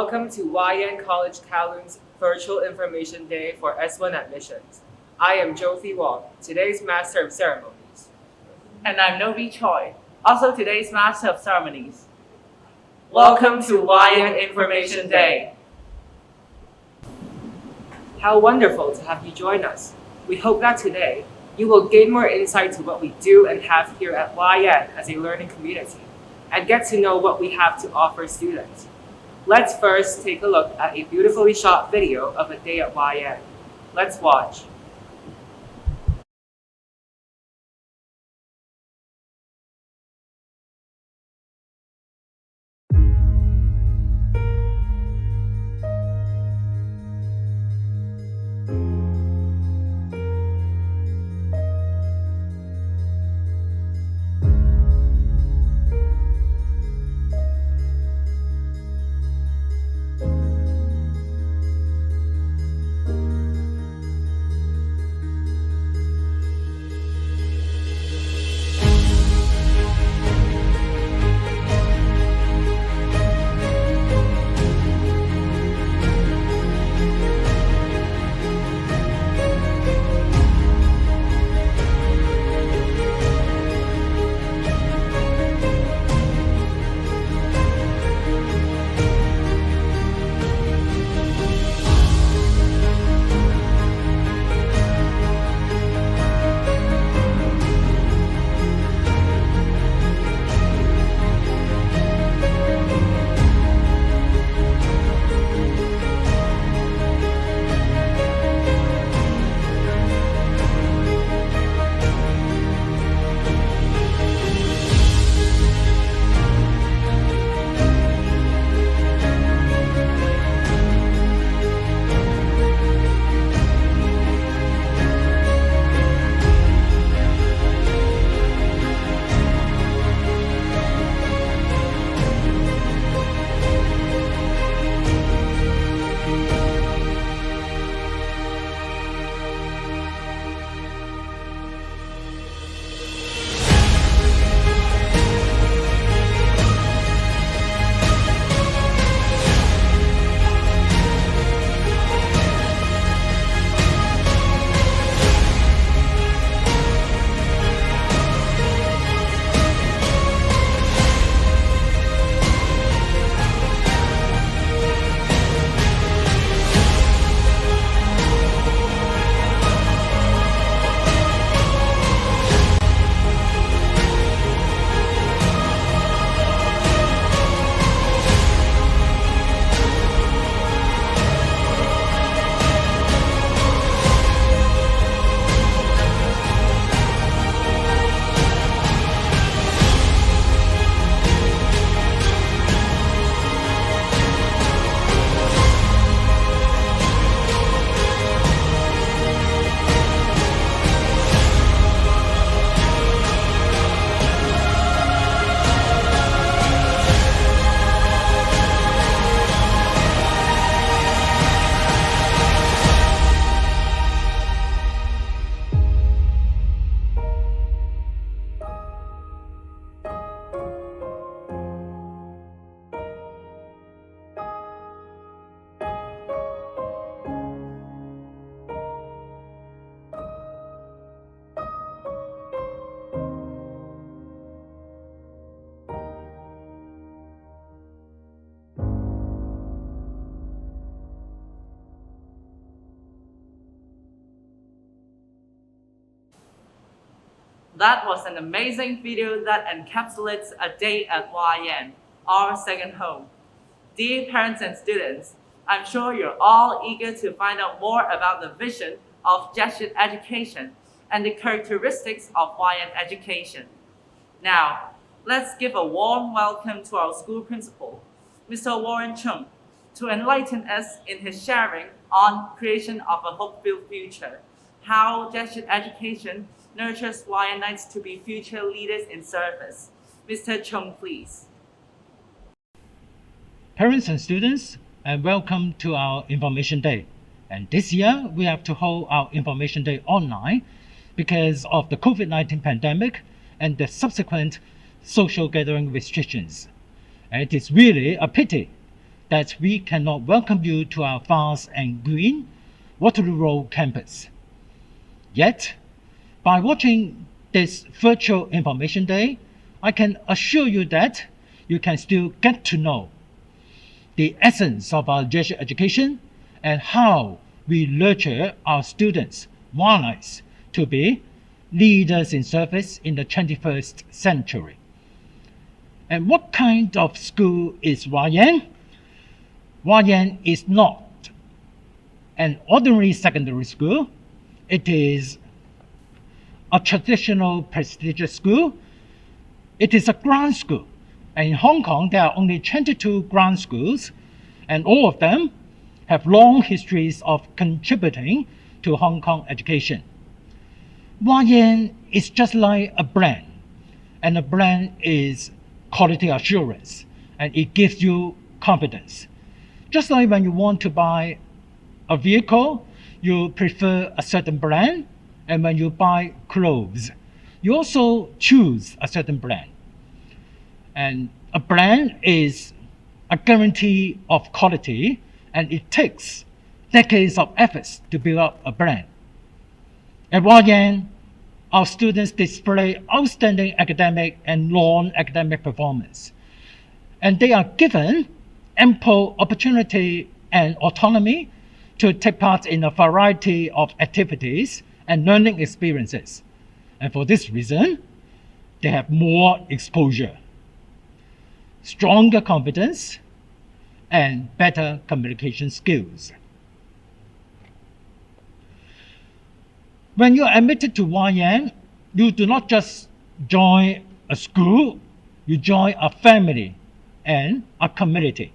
Welcome to YN College Kowloon's Virtual Information Day for S1 admissions. I am Jofi Wong, today's Master of Ceremonies. And I'm Novi Choi, also today's Master of Ceremonies. Welcome to YN Information Day. How wonderful to have you join us. We hope that today you will gain more insight to what we do and have here at YN as a learning community and get to know what we have to offer students. Let's first take a look at a beautifully shot video of a day at YN. Let's watch. That was an amazing video that encapsulates a day at YN, our second home. Dear parents and students, I'm sure you're all eager to find out more about the vision of Jesuit education and the characteristics of YN education. Now, let's give a warm welcome to our school principal, Mr. Warren Chung, to enlighten us in his sharing on creation of a hope-filled future, how Jesuit education nurtures YNites to be future leaders in service. Mr. Chung, please. Parents and students, and welcome to our Information Day. And this year, we have to hold our Information Day online because of the COVID-19 pandemic and the subsequent social gathering restrictions. And it is really a pity that we cannot welcome you to our vast and green Waterloo Road campus. Yet, by watching this virtual information day, I can assure you that you can still get to know the essence of our Jesuit education and how we nurture our students, Walites, to be leaders in service in the 21st century. And what kind of school is YN? YN is not an ordinary secondary school. It is a traditional prestigious school. It is a grant school. And in Hong Kong, there are only 22 grant schools, and all of them have long histories of contributing to Hong Kong education. YN is just like a brand, and a brand is quality assurance, and it gives you confidence. Just like when you want to buy a vehicle, you prefer a certain brand, and when you buy clothes, you also choose a certain brand. And a brand is a guarantee of quality, and it takes decades of efforts to build up a brand. At YN, our students display outstanding academic and non-academic performance, and they are given ample opportunity and autonomy to take part in a variety of activities and learning experiences. And for this reason, they have more exposure, stronger confidence, and better communication skills. When you are admitted to YN, you do not just join a school, you join a family and a community.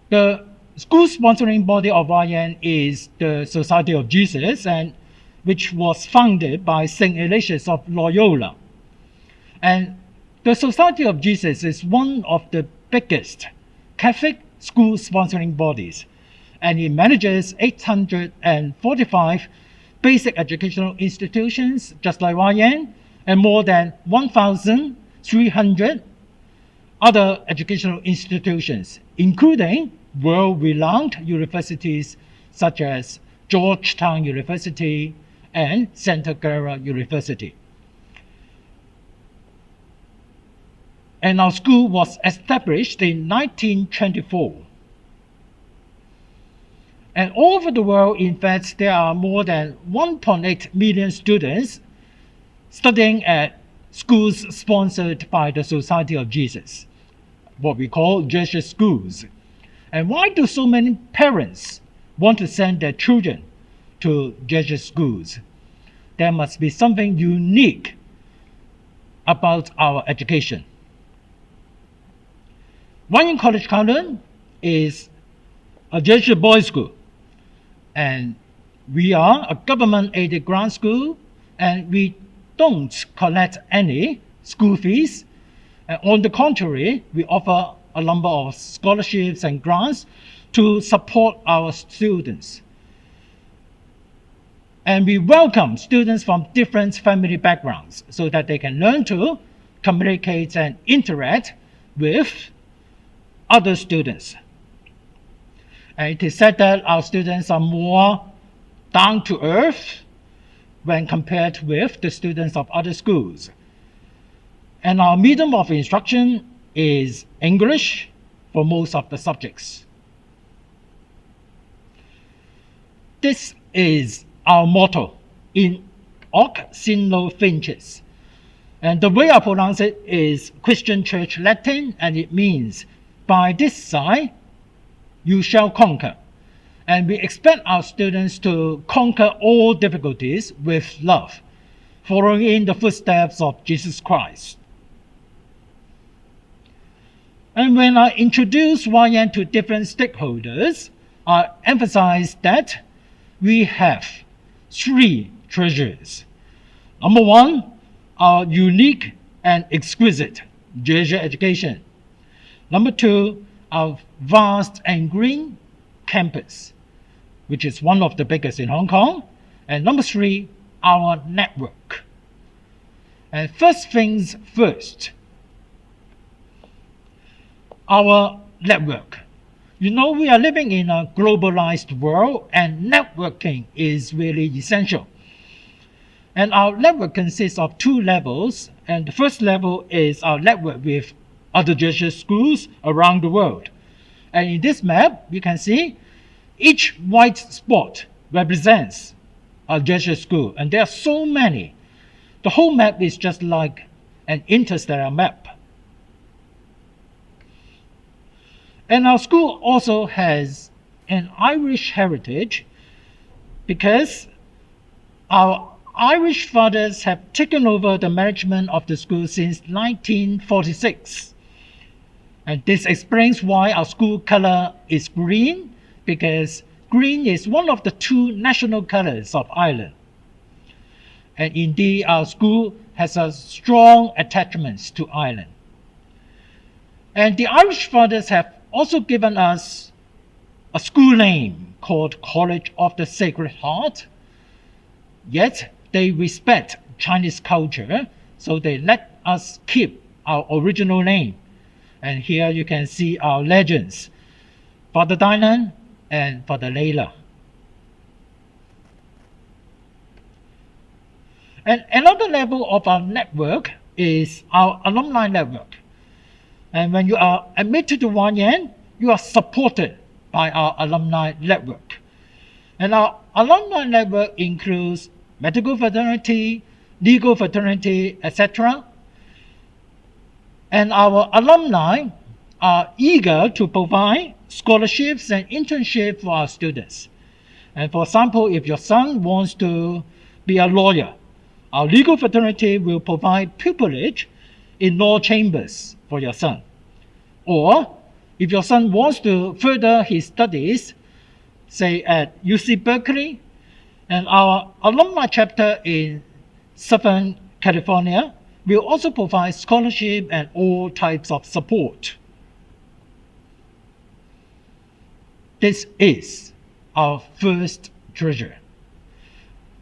The school sponsoring body of YN is the Society of Jesus, and which was founded by St. Ignatius of Loyola. And the Society of Jesus is one of the biggest Catholic school sponsoring bodies, and it manages 845 basic educational institutions, just like YN, and more than 1,300 other educational institutions, including world-renowned universities such as Georgetown University and Santa Clara University. And our school was established in 1924. And all over the world, in fact, there are more than 1.8 million students studying at schools sponsored by the Society of Jesus, what we call Jesuit schools. And why do so many parents want to send their children to Jesuit schools? There must be something unique about our education. YN College Kowloon is a Jesuit boys' school, and we are a government-aided grant school, and we don't collect any school fees. And on the contrary, we offer a number of scholarships and grants to support our students. And we welcome students from different family backgrounds so that they can learn to communicate and interact with other students. And it is said that our students are more down to earth when compared with the students of other schools. And our medium of instruction is English for most of the subjects. This is our motto in Hoc Signo Vinces. And the way I pronounce it is Christian Church Latin, and it means, by this sign, you shall conquer. And we expect our students to conquer all difficulties with love, following in the footsteps of Jesus Christ. And when I introduce YN to different stakeholders, I emphasize that we have three treasures. Number one, our unique and exquisite Jesuit education. Number two, our vast and green campus, which is one of the biggest in Hong Kong. And number three, our network. And first things first, our network. You know, we are living in a globalized world, and networking is really essential. And our network consists of two levels, and the first level is our network with other Jesuit schools around the world. And in this map, you can see each white spot represents a Jesuit school, and there are so many. The whole map is just like an interstellar map. And our school also has an Irish heritage because our Irish fathers have taken over the management of the school since 1946. And this explains why our school color is green, because green is one of the two national colors of Ireland. And indeed, our school has a strong attachment to Ireland. And the Irish fathers have also given us a school name called College of the Sacred Heart. Yet they respect Chinese culture, so they let us keep our original name. And here you can see our legends, Father Dylan and Father Layla. And another level of our network is our alumni network. And when you are admitted to YN, you are supported by our alumni network. And our alumni network includes medical fraternity, legal fraternity, etc. And our alumni are eager to provide scholarships and internships for our students. And for example, if your son wants to be a lawyer, our legal fraternity will provide pupillage in law chambers for your son. Or if your son wants to further his studies, say at UC Berkeley, and our alumni chapter in Southern California will also provide scholarship and all types of support. This is our first treasure.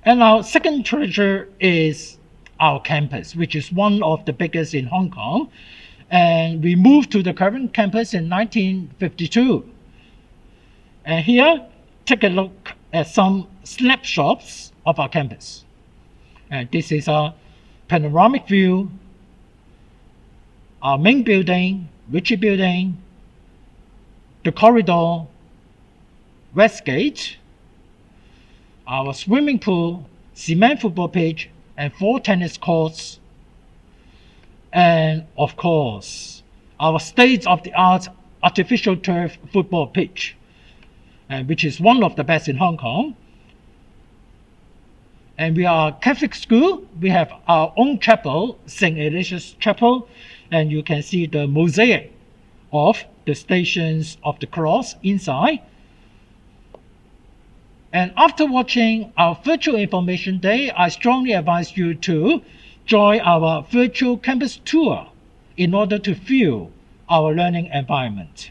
And our second treasure is our campus, which is one of the biggest in Hong Kong. And we moved to the current campus in 1952. And here, take a look at some snapshots of our campus. And this is a panoramic view, our main building, Ritchie Building, the corridor, Westgate, our swimming pool, cement football pitch, and 4 tennis courts, and of course, our state-of-the-art artificial turf football pitch, which is one of the best in Hong Kong. And we are a Catholic school. We have our own chapel, St. Eligius Chapel, and you can see the mosaic of the Stations of the Cross inside. And after watching our virtual information day, I strongly advise you to join our virtual campus tour in order to feel our learning environment.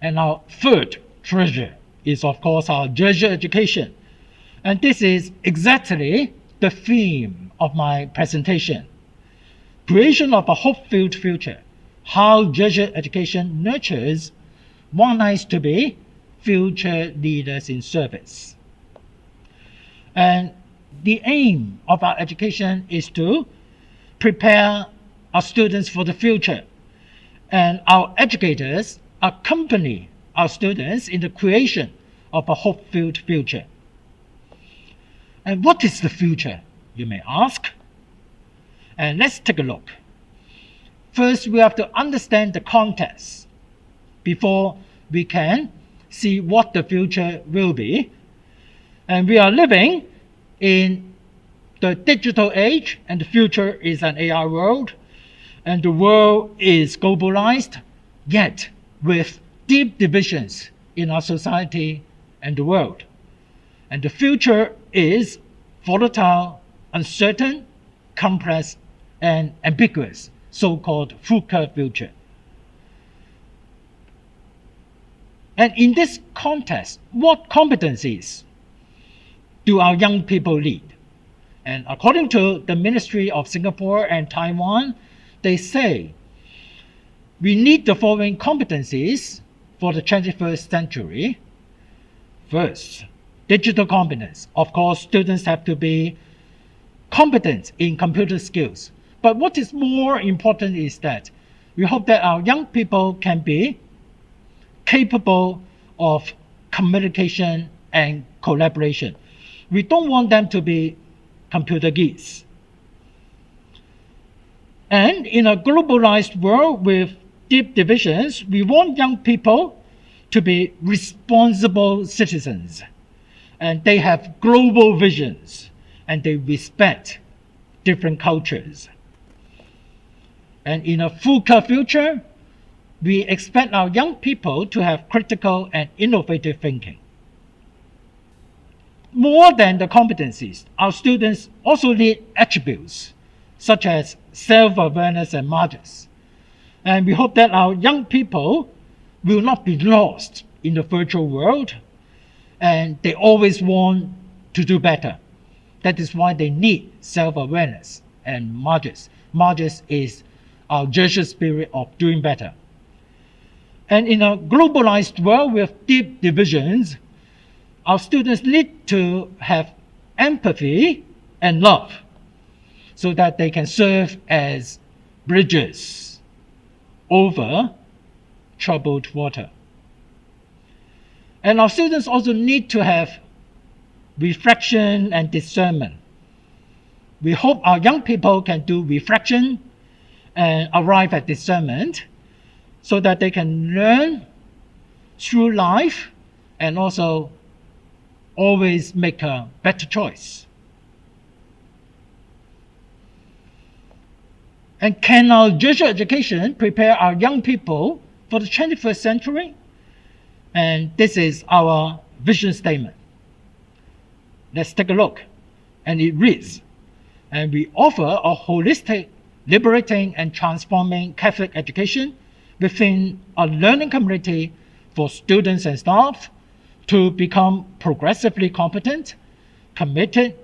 And our third treasure is, of course, our Jesuit education. And this is exactly the theme of my presentation. Creation of a hope-filled future. How Jesuit education nurtures one eyes to be future leaders in service. And the aim of our education is to prepare our students for the future. And our educators accompany our students in the creation of a hope-filled future. And what is the future, you may ask? And let's take a look. First, we have to understand the context before we can see what the future will be. And we are living in the digital age, and the future is an AI world, and the world is globalized, yet with deep divisions in our society and the world. And the future is volatile, uncertain, complex, and ambiguous, so-called VUCA future. And in this context, what competencies do our young people need? And according to the Ministry of Singapore and Taiwan, they say we need the following competencies for the 21st century. First, digital competence. Of course, students have to be competent in computer skills. But what is more important is that we hope that our young people can be capable of communication and collaboration. We don't want them to be computer geeks. And in a globalized world with deep divisions, we want young people to be responsible citizens. And they have global visions, and they respect different cultures. And in a VUCA future, we expect our young people to have critical and innovative thinking. More than the competencies, our students also need attributes such as self-awareness and margins. And we hope that our young people will not be lost in the virtual world, and they always want to do better. That is why they need self-awareness and margins. Margins is our Jesuit spirit of doing better. And in a globalized world with deep divisions, our students need to have empathy and love so that they can serve as bridges over troubled water. And our students also need to have reflection and discernment. We hope our young people can do reflection and arrive at discernment so that they can learn through life and also always make a better choice. And can our Jesuit education prepare our young people for the 21st century? And this is our vision statement. Let's take a look. And it reads, and we offer a holistic, liberating, and transforming Catholic education within a learning community for students and staff to become progressively competent, committed,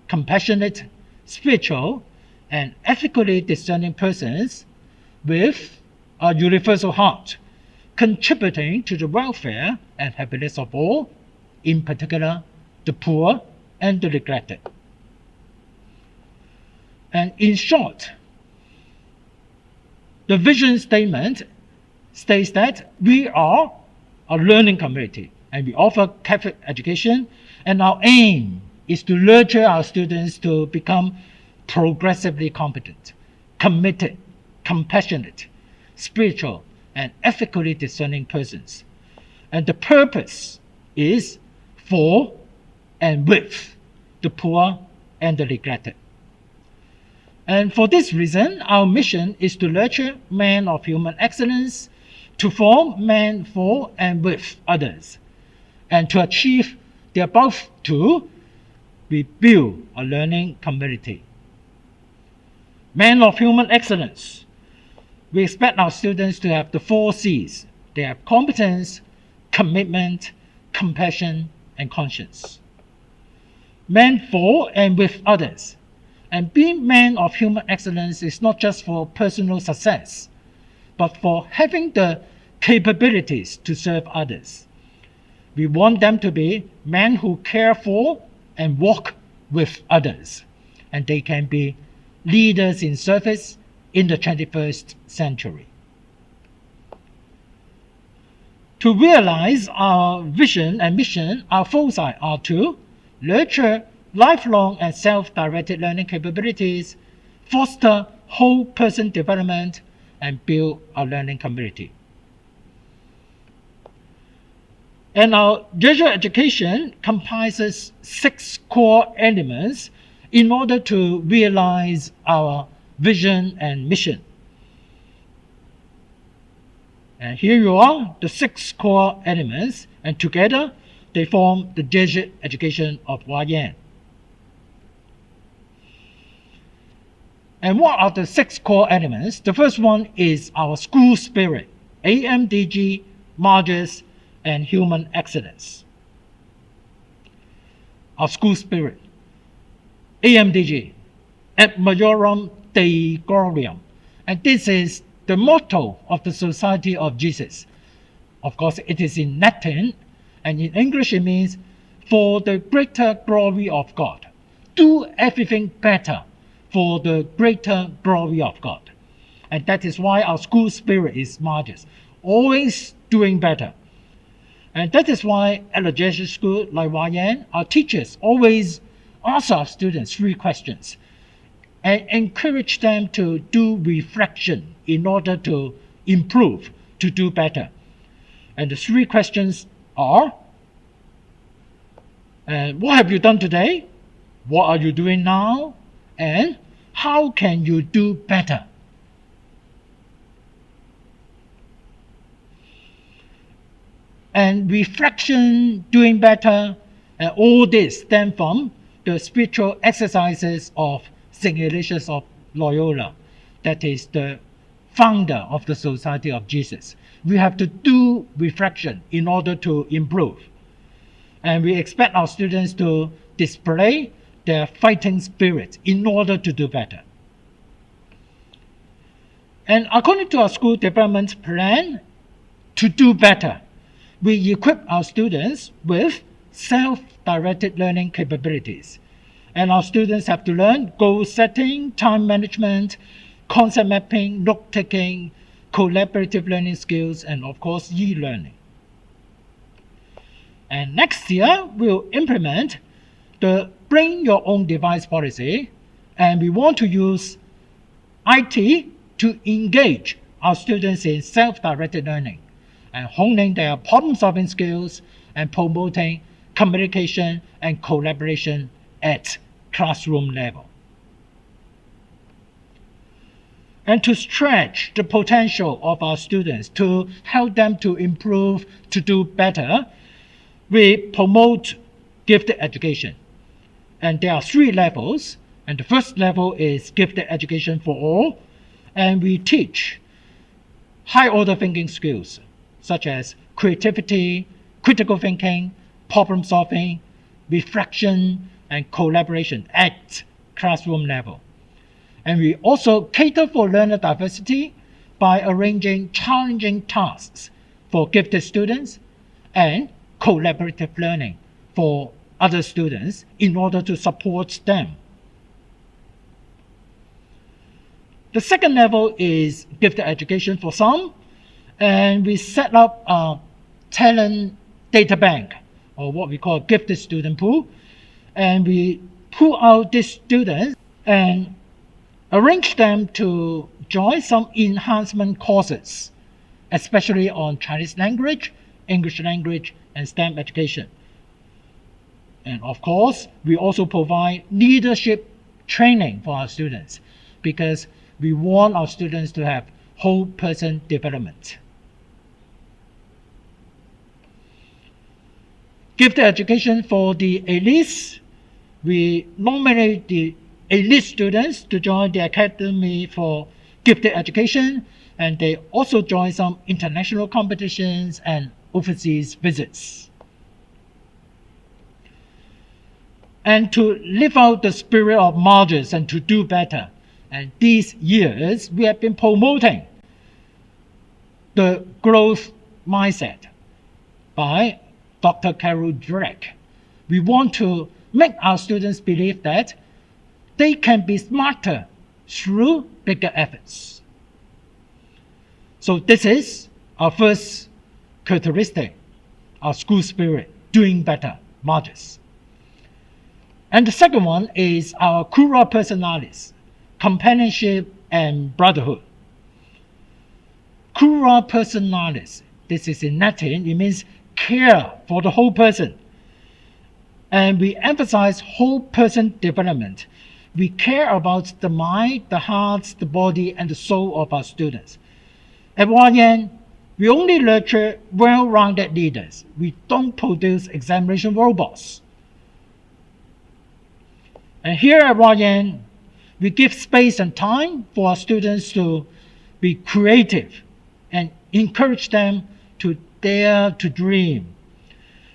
compassionate, spiritual, and ethically discerning persons with a universal heart, contributing to the welfare and happiness of all, in particular the poor and the neglected. And in short, the vision statement states that we are a learning community and we offer Catholic education, and our aim is to nurture our students to become progressively competent, committed, compassionate, spiritual, and ethically discerning persons. And the purpose is for and with the poor and the neglected. And for this reason, our mission is to nurture men of human excellence, to form men for and with others. And to achieve the above two, we build a learning community. Men of human excellence. We expect our students to have the 4 C's. They have competence, commitment, compassion, and conscience. Men for and with others. And being men of human excellence is not just for personal success, but for having the capabilities to serve others. We want them to be men who care for and walk with others, and they can be leaders in service in the 21st century. To realize our vision and mission, our foci are to nurture lifelong and self-directed learning capabilities, foster whole person development, and build a learning community. And our Jesuit education comprises 6 core elements in order to realize our vision and mission. And here you are, the 6 core elements, and together they form the Jesuit education of YN. And what are the 6 core elements? The first one is our school spirit, AMDG, margins, and human excellence. Our school spirit. AMDG, Ad Majorem Dei Gloriam. And this is the motto of the Society of Jesus. Of course, it is in Latin, and in English it means, for the greater glory of God. Do everything better for the greater glory of God. And that is why our school spirit is Margus, always doing better. And that is why at a Jesuit school like YN, our teachers always ask our students 3 questions and encourage them to do reflection in order to improve, to do better. And the 3 questions are, what have you done today? What are you doing now? And how can you do better? And reflection, doing better, and all this stem from the spiritual exercises of St. Ignatius of Loyola, that is the founder of the Society of Jesus. We have to do reflection in order to improve. And we expect our students to display their fighting spirit in order to do better. And according to our school development plan, to do better, we equip our students with self-directed learning capabilities. And our students have to learn goal setting, time management, concept mapping, note-taking, collaborative learning skills, and of course, e-learning. And next year, we'll implement the bring your own device policy, and we want to use IT to engage our students in self-directed learning and honing their problem-solving skills and promoting communication and collaboration at classroom level. And to stretch the potential of our students, to help them to improve, to do better, we promote gifted education. And there are 3 levels, and the first level is gifted education for all, and we teach high-order thinking skills, such as creativity, critical thinking, problem solving, reflection, and collaboration at classroom level. And we also cater for learner diversity by arranging challenging tasks for gifted students and collaborative learning for other students in order to support them. The second level is gifted education for some, and we set up a talent data bank, or what we call gifted student pool, and we pull out these students and arrange them to join some enhancement courses, especially on Chinese language, English language, and STEM education. And of course, we also provide leadership training for our students because we want our students to have whole person development. Gifted education for the elites, we nominate the elite students to join the Academy for Gifted Education, and they also join some international competitions and overseas visits. And to live out the spirit of Margus and to do better, and these years we have been promoting the growth mindset by Dr. Carol Drake. We want to make our students believe that they can be smarter through bigger efforts. So this is our first characteristic, our school spirit, doing better, Margus. And the second one is our cura personalis, companionship and brotherhood. Cura personalis, this is in Latin, it means care for the whole person. And we emphasize whole person development. We care about the mind, the heart, the body, and the soul of our students. At YN, we only nurture well-rounded leaders. We don't produce examination robots. And here at YN, we give space and time for our students to be creative and encourage them to dare to dream.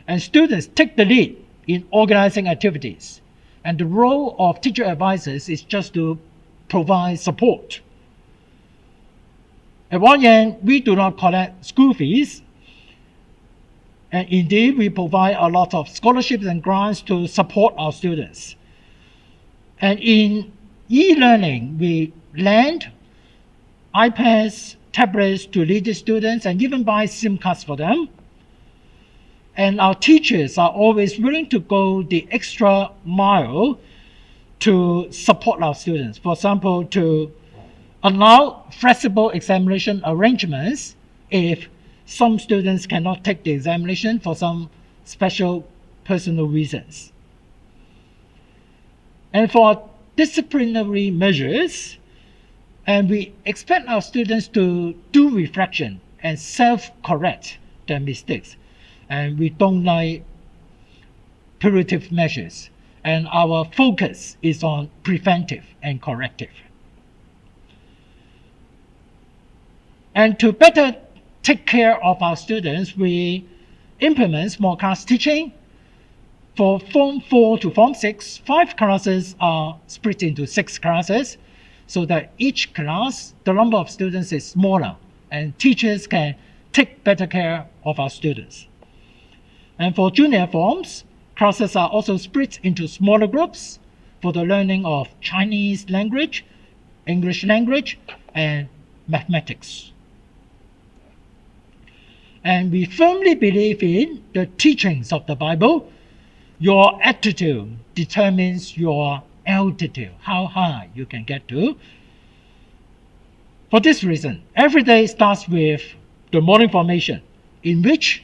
And students take the lead in organizing activities. And the role of teacher advisors is just to provide support. At YN, we do not collect school fees. And indeed, we provide a lot of scholarships and grants to support our students. And in e-learning, we lend iPads, tablets to needy students, and even buy SIM cards for them. And our teachers are always willing to go the extra mile to support our students. For example, to allow flexible examination arrangements if some students cannot take the examination for some special personal reasons. And for disciplinary measures, and we expect our students to do reflection and self-correct their mistakes. And we don't like punitive measures. And our focus is on preventive and corrective. And to better take care of our students, we implement small class teaching. For Form 4 to Form 6, 5 classes are split into 6 classes, so that each class, the number of students is smaller, and teachers can take better care of our students. And for junior forms, classes are also split into smaller groups for the learning of Chinese language, English language, and mathematics. And we firmly believe in the teachings of the Bible. Your attitude determines your altitude, how high you can get to. For this reason, every day starts with the morning formation, in which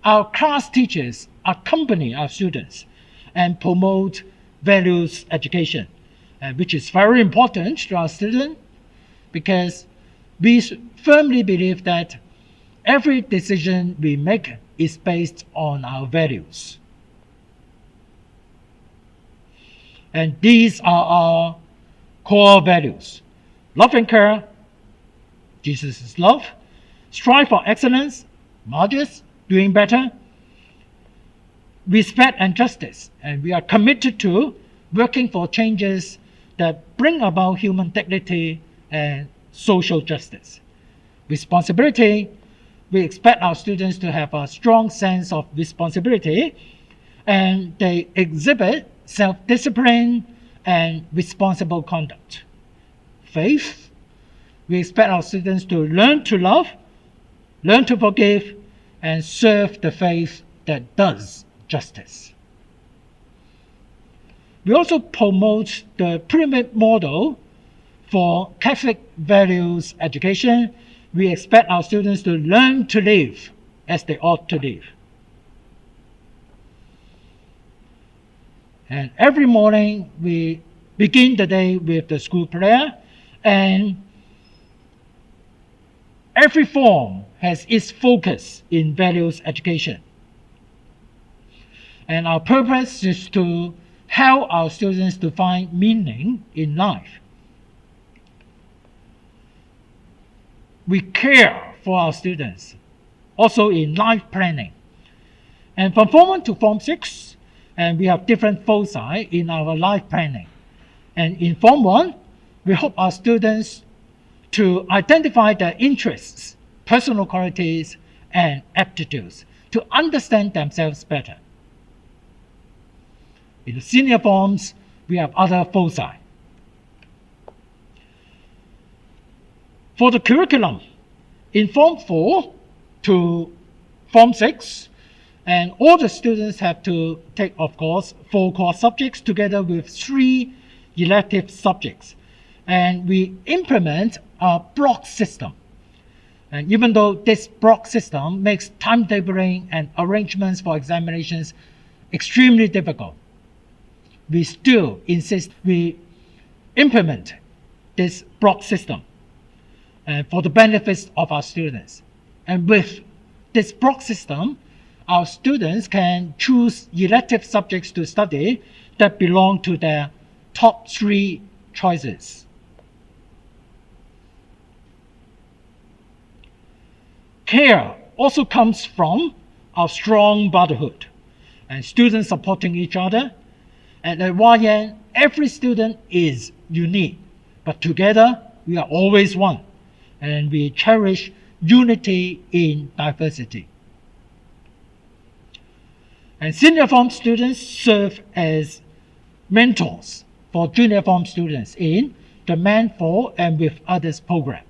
our class teachers accompany our students and promote values education, which is very important to our students because we firmly believe that every decision we make is based on our values. And these are our core values: love and care, Jesus is love, strive for excellence, margins, doing better, respect and justice. And we are committed to working for changes that bring about human dignity and social justice. Responsibility, we expect our students to have a strong sense of responsibility, and they exhibit self-discipline and responsible conduct. Faith, we expect our students to learn to love, learn to forgive, and serve the faith that does justice. We also promote the pyramid model for Catholic values education. We expect our students to learn to live as they ought to live. And every morning we begin the day with the school prayer, and every form has its focus in values education. And our purpose is to help our students to find meaning in life. We care for our students, also in life planning. And from Form 1 to Form 6, and we have different foci in our life planning. And in Form 1, we hope our students to identify their interests, personal qualities, and aptitudes to understand themselves better. In the senior forms, we have other foci. For the curriculum, in Form 4 to Form 6, and all the students have to take, of course, 4 core subjects together with 3 elective subjects. And we implement a block system. And even though this block system makes timetabling and arrangements for examinations extremely difficult, we still insist we implement this block system for the benefits of our students. And with this block system, our students can choose elective subjects to study that belong to their top 3 choices. Care also comes from our strong brotherhood and students supporting each other. And at YN, every student is unique, but together we are always one, and we cherish unity in diversity. And senior form students serve as mentors for junior form students in the Man For and With Others program.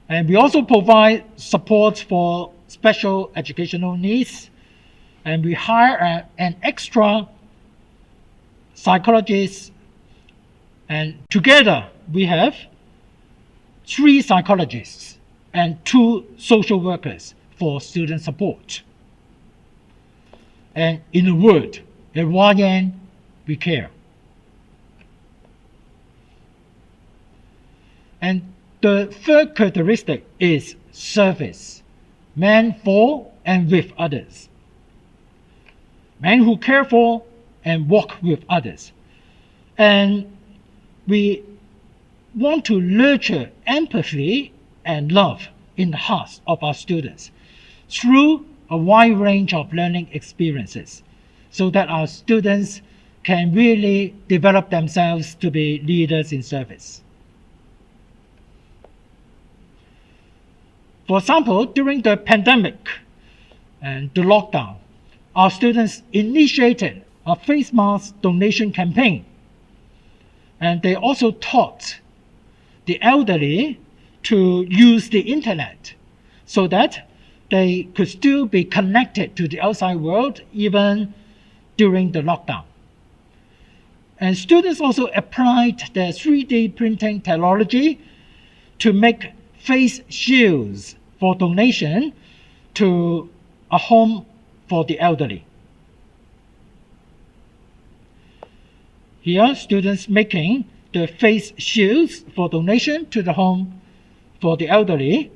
And we also provide support for special educational needs, and we hire an extra psychologist, and together we have 3 psychologists and 2 social workers for student support. And in a word, at YN, we care. And the third characteristic is service, men for and with others. Men who care for and walk with others. And we want to nurture empathy and love in the hearts of our students through a wide range of learning experiences, so that our students can really develop themselves to be leaders in service. For example, during the pandemic and the lockdown, our students initiated a face mask donation campaign, and they also taught the elderly to use the internet so that they could still be connected to the outside world even during the lockdown. And students also applied the 3D printing technology to make face shields for donation to a home for the elderly. Here, students making the face shields for donation to the home for the elderly.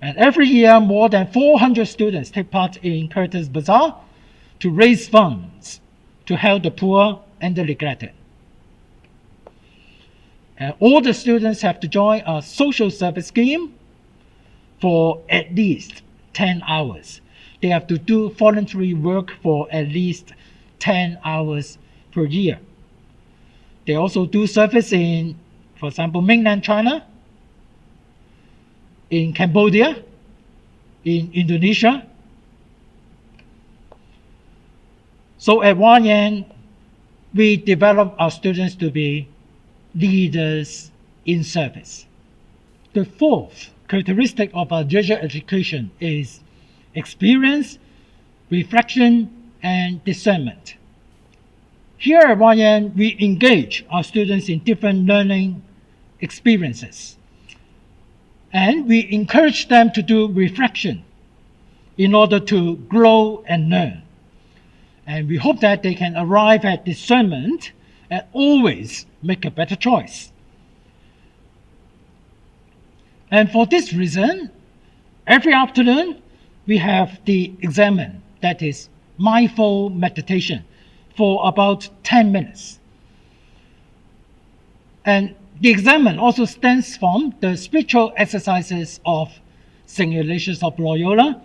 And every year, more than 400 students take part in Curtis Bazaar to raise funds to help the poor and the neglected. And all the students have to join a social service scheme for at least 10 hours. They have to do voluntary work for at least 10 hours per year. They also do service in, for example, mainland China, in Cambodia, in Indonesia. So at YN, we develop our students to be leaders in service. The fourth characteristic of our Jesuit education is experience, reflection, and discernment. Here at YN, we engage our students in different learning experiences, and we encourage them to do reflection in order to grow and learn. And we hope that they can arrive at discernment and always make a better choice. And for this reason, every afternoon we have the examen, that is mindful meditation, for about 10 minutes. And the examen also stems from the spiritual exercises of St. Ignatius of Loyola.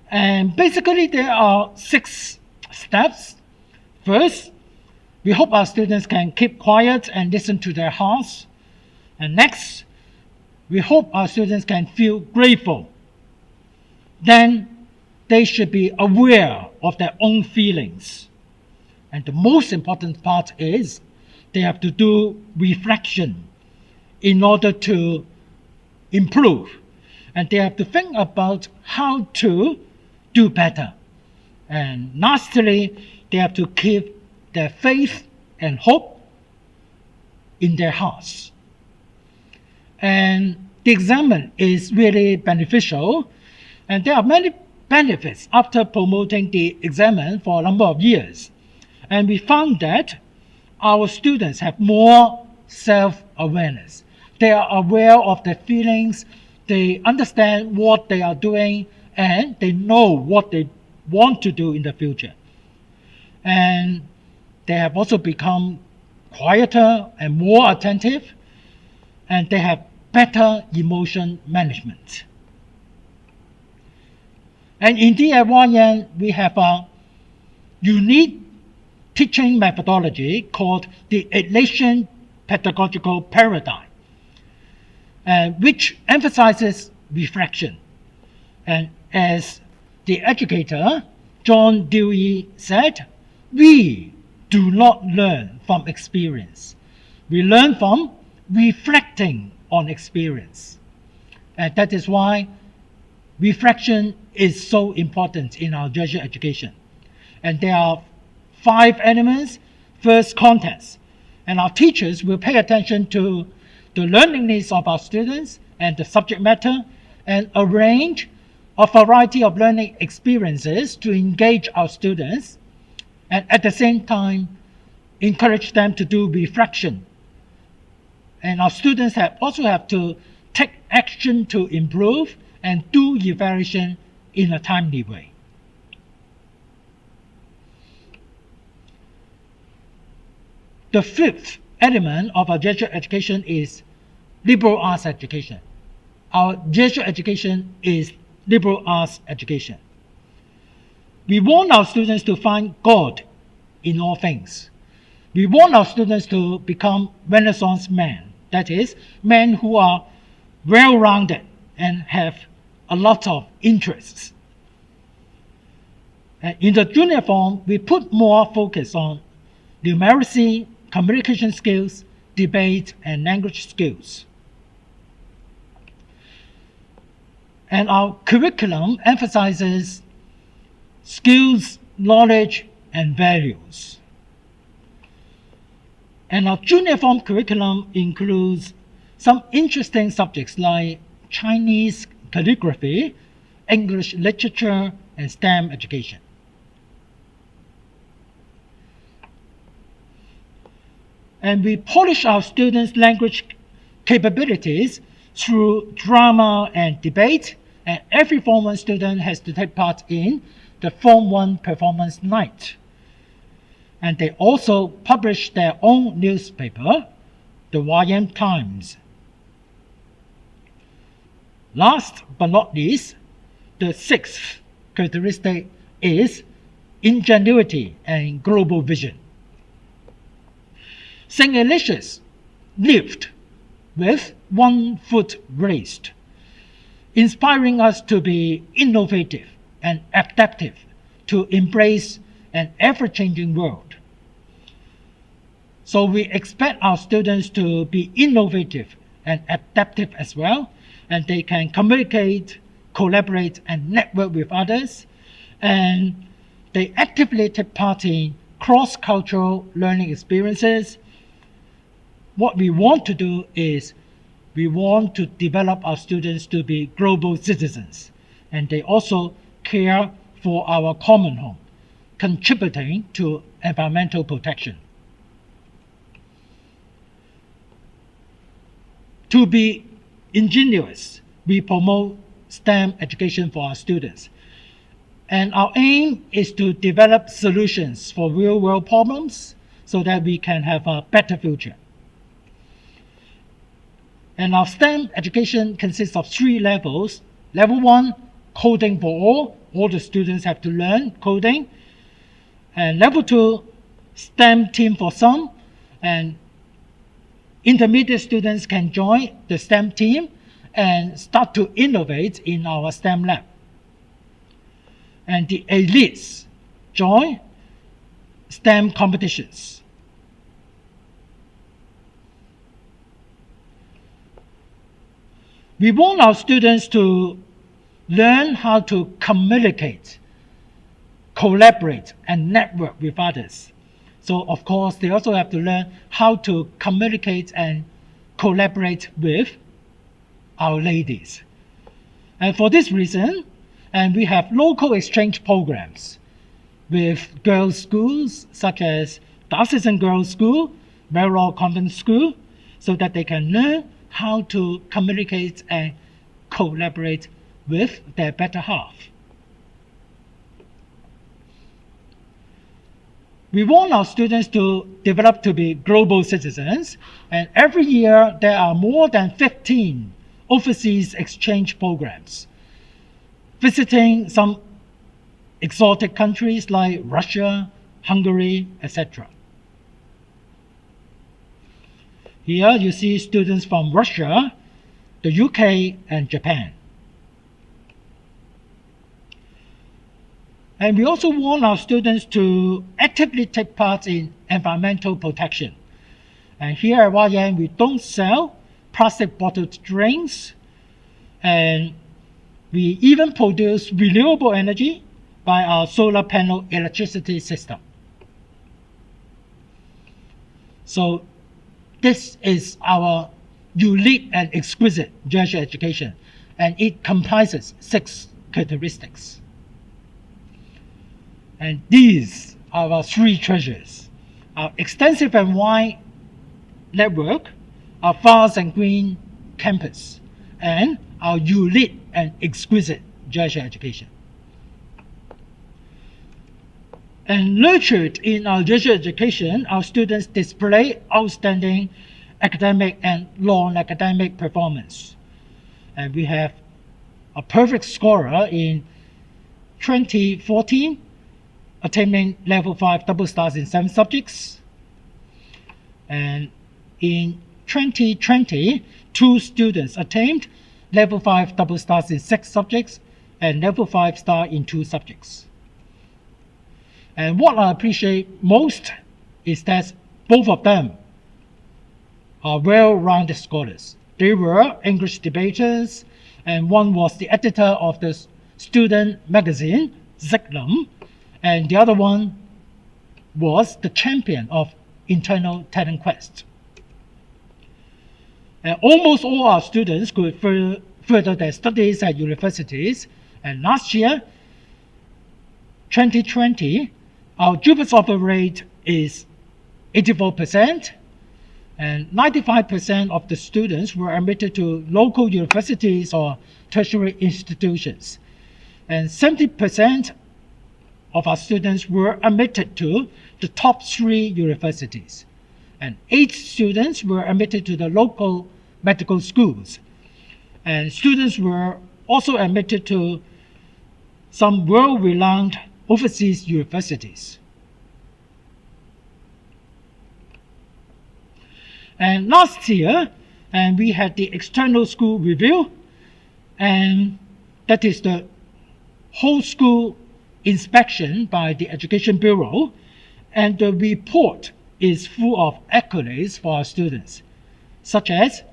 And basically there are 6 steps. First, we hope our students can keep quiet and listen to their hearts. And next, we hope our students can feel grateful. Then they should be aware of their own feelings. And the most important part is they have to do reflection in order to improve. And they have to think about how to do better. And lastly, they have to keep their faith and hope in their hearts. And the examen is really beneficial, and there are many benefits after promoting the examen for a number of years. And we found that our students have more self-awareness. They are aware of their feelings, they understand what they are doing, and they know what they want to do in the future. And they have also become quieter and more attentive, and they have better emotion management. And indeed at YN, we have a unique teaching methodology called the Atlassian pedagogical paradigm, which emphasizes reflection. And as the educator, John Dewey, said, we do not learn from experience. We learn from reflecting on experience. And that is why reflection is so important in our Jesuit education. And there are 5 elements. First, context. And our teachers will pay attention to the learning needs of our students and the subject matter, and arrange a variety of learning experiences to engage our students, and at the same time encourage them to do reflection. And our students also have to take action to improve and do evaluation in a timely way. The 5th element of our Jesuit education is liberal arts education. Our Jesuit education is liberal arts education. We want our students to find God in all things. We want our students to become Renaissance men, that is, men who are well-rounded and have a lot of interests. In the junior form, we put more focus on numeracy, communication skills, debate, and language skills. And our curriculum emphasizes skills, knowledge, and values. And our junior form curriculum includes some interesting subjects like Chinese calligraphy, English literature, and STEM education. And we polish our students' language capabilities through drama and debate, and every Form 1 student has to take part in the Form 1 Performance Night. And they also publish their own newspaper, the YM Times. Last but not least, the 6th characteristic is ingenuity and global vision. St. Ignatius lived with one foot raised, inspiring us to be innovative and adaptive to embrace an ever-changing world. So we expect our students to be innovative and adaptive as well, and they can communicate, collaborate, and network with others, and they actively take part in cross-cultural learning experiences. What we want to do is we want to develop our students to be global citizens, and they also care for our common home, contributing to environmental protection. To be ingenious, we promote STEM education for our students. And our aim is to develop solutions for real-world problems so that we can have a better future. And our STEM education consists of 3 levels. Level 1, coding for all. All the students have to learn coding. And level 2, STEM team for some. And intermediate students can join the STEM team and start to innovate in our STEM lab. And the elites join STEM competitions. We want our students to learn how to communicate, collaborate, and network with others. So, of course, they also have to learn how to communicate and collaborate with our ladies. And for this reason, and we have local exchange programs with girls' schools such as Diocesan Girls' School, Merrill Convent School, so that they can learn how to communicate and collaborate with their better half. We want our students to develop to be global citizens, and every year there are more than 15 overseas exchange programs, visiting some exotic countries like Russia, Hungary, etc. Here you see students from Russia, the UK, and Japan. And we also want our students to actively take part in environmental protection. And here at YN, we don't sell plastic bottled drinks, and we even produce renewable energy by our solar panel electricity system. So this is our unique and exquisite Jesuit education, and it comprises 6 characteristics. And these are our 3 treasures: our extensive and wide network, our vast and green campus, and our unique and exquisite Jesuit education. And nurtured in our Jesuit education, our students display outstanding academic and non-academic performance. And we have a perfect scorer in 2014, attaining level 5 double stars in 7 subjects. And in 2020, 2 students attained level 5 double stars in 6 subjects and level 5 star in 2 subjects. And what I appreciate most is that both of them are well-rounded scholars. They were English debaters, and one was the editor of the student magazine, Ziglum, and the other one was the champion of internal talent quest. And almost all our students could further their studies at universities, and last year, 2020, our jupas offer rate is 84%, and 95% of the students were admitted to local universities or tertiary institutions. And 70% of our students were admitted to the top 3 universities. And 8 students were admitted to the local medical schools. And students were also admitted to some world-renowned overseas universities. And last year, we had the external school review, and that is the whole school inspection by the Education Bureau, and the report is full of accolades for our students, such as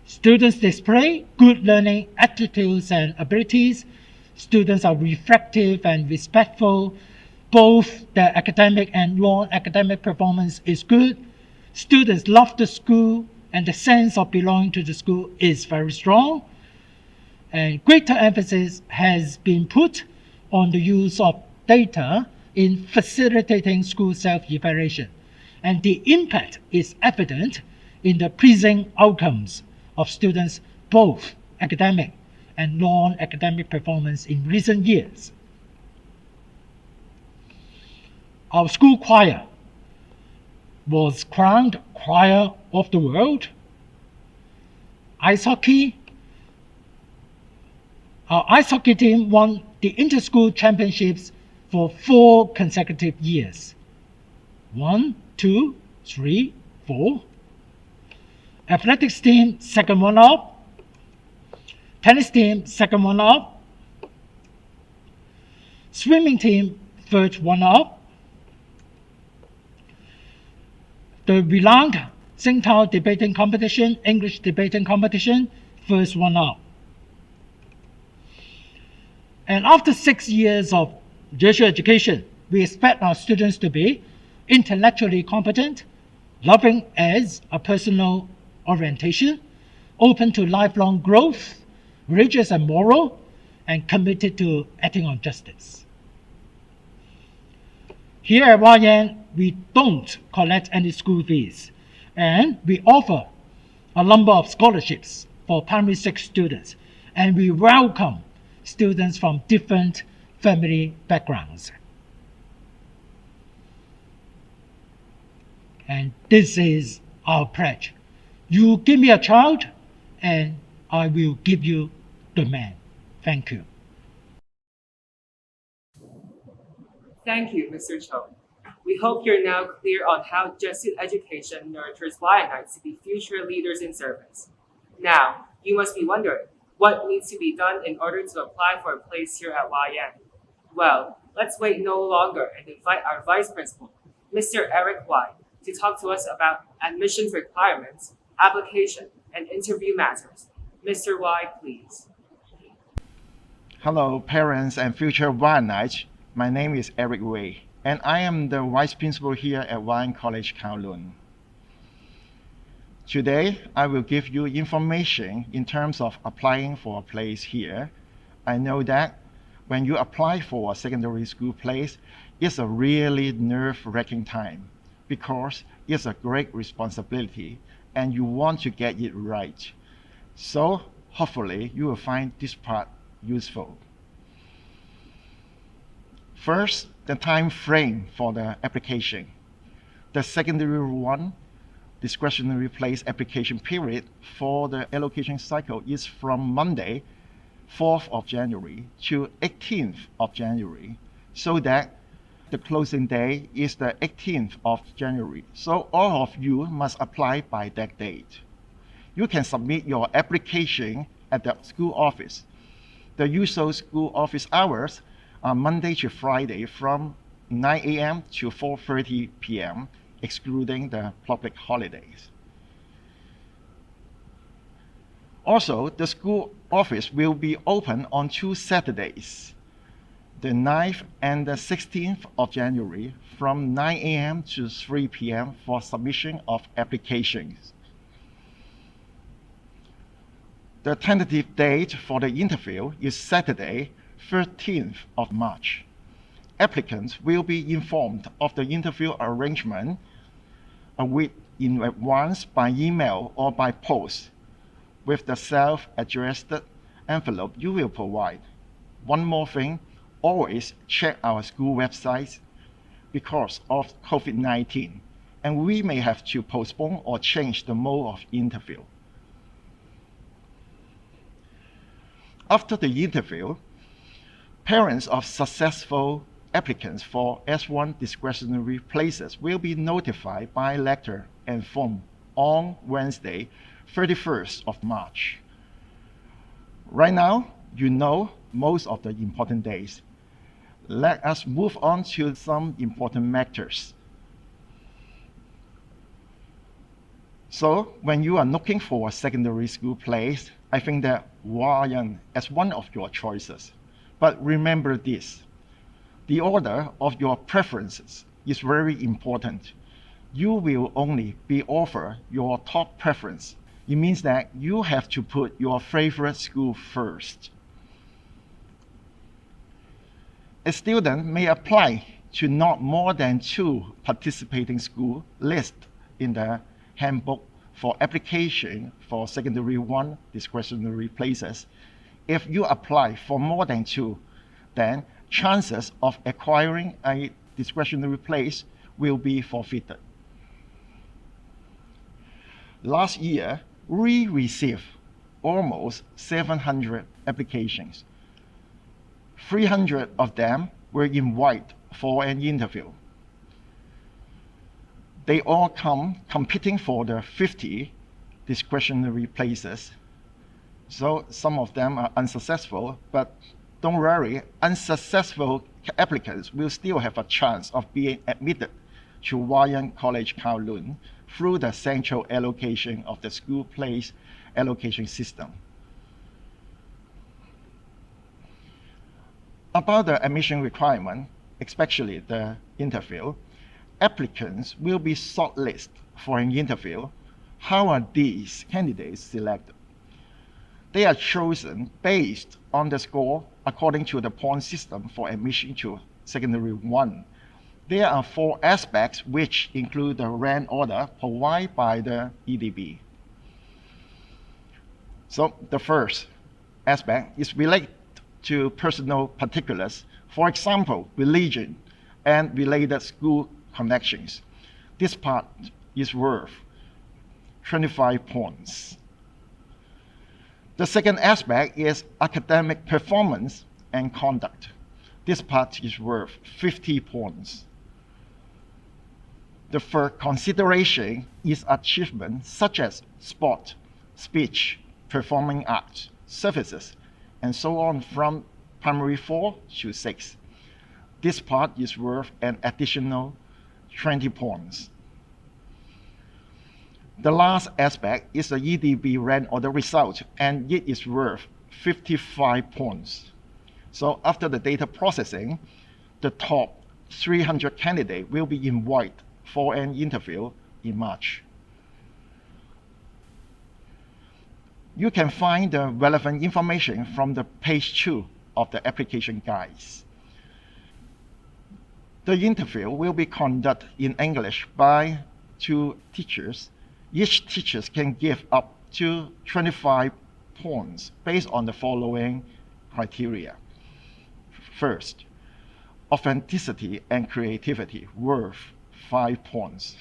students display good learning attitudes and abilities, students are reflective and respectful, both their academic and non-academic performance is good, students love the school, and the sense of belonging to the school is very strong, and greater emphasis has been put on the use of data in facilitating school self-evaluation, and the impact is evident in the pleasing outcomes of students' both academic and non-academic performance in recent years. Our school choir was crowned Choir of the World. Ice hockey, our ice hockey team won the inter-school championships for 4 consecutive years. 1, 2, 3, 4. Athletics team, second one up. Tennis team, second one up. Swimming team, third one up. The renowned Tsingtao debating competition, English debating competition, first one up. And after 6 years of Jesuit education, we expect our students to be intellectually competent, loving as a personal orientation, open to lifelong growth, religious and moral, and committed to acting on justice. Here at YN, we don't collect any school fees, and we offer a number of scholarships for primary 6 students, and we welcome students from different family backgrounds. And this is our pledge. You give me a child, and I will give you the man. Thank you. Thank you, Mr. Cho. We hope you're now clear on how Jesuit education nurtures Lionites to be future leaders in service. Now, you must be wondering, what needs to be done in order to apply for a place here at YN? Well, let's wait no longer and invite our Vice Principal, Mr. Eric Y, to talk to us about admissions requirements, application, and interview matters. Mr. Y, please. Hello, parents and future Lionites. My name is Eric Wei, and I am the Vice Principal here at YN College Kowloon. Today, I will give you information in terms of applying for a place here. I know that when you apply for a secondary school place, it's a really nerve-wracking time because it's a great responsibility and you want to get it right. So hopefully you will find this part useful. First, the time frame for the application. The secondary one discretionary place application period for the allocation cycle is from Monday, 4th of January to 18th of January, so that the closing day is the 18th of January. So all of you must apply by that date. You can submit your application at the school office. The usual school office hours are Monday to Friday from 9 a.m. to 4:30 p.m., excluding the public holidays. Also, the school office will be open on 2 Saturdays, the 9th and the 16th of January, from 9 a.m. to 3 p.m. for submission of applications. The tentative date for the interview is Saturday, 13th of March. Applicants will be informed of the interview arrangement a week in advance by email or by post with the self-addressed envelope you will provide. One more thing, always check our school website because of COVID-19, and we may have to postpone or change the mode of interview. After the interview, parents of successful applicants for S1 discretionary places will be notified by letter and phone on Wednesday, 31st of March. Right now, you know most of the important days. Let us move on to some important matters. So, when you are looking for a secondary school place, I think that YN is one of your choices. But remember this, the order of your preferences is very important. You will only be offered your top preference. It means that you have to put your favorite school first. A student may apply to not more than 2 participating schools listed in the handbook for application for secondary 1 discretionary places. If you apply for more than 2, then chances of acquiring a discretionary place will be forfeited. Last year, we received almost 700 applications. 300 of them were invited for an interview. They all come competing for the 50 discretionary places. So some of them are unsuccessful, but don't worry, unsuccessful applicants will still have a chance of being admitted to YN College Kowloon through the central allocation of the school place allocation system. About the admission requirement, especially the interview, applicants will be shortlisted for an interview. How are these candidates selected? They are chosen based on the score according to the point system for admission to secondary 1. There are 4 aspects which include the rank order provided by the EDB. So the first aspect is related to personal particulars, for example, religion and related school connections. This part is worth 25 points. The second aspect is academic performance and conduct. This part is worth 50 points. The third consideration is achievement such as sport, speech, performing arts, services, and so on from primary 4 to 6. This part is worth an additional 20 points. The last aspect is the EDB rank or the result, and it is worth 55 points. So after the data processing, the top 300 candidates will be invited for an interview in March. You can find the relevant information from the page 2 of the application guides. The interview will be conducted in English by 2 teachers. Each teacher can give up to 25 points based on the following criteria. First, authenticity and creativity worth 5 points.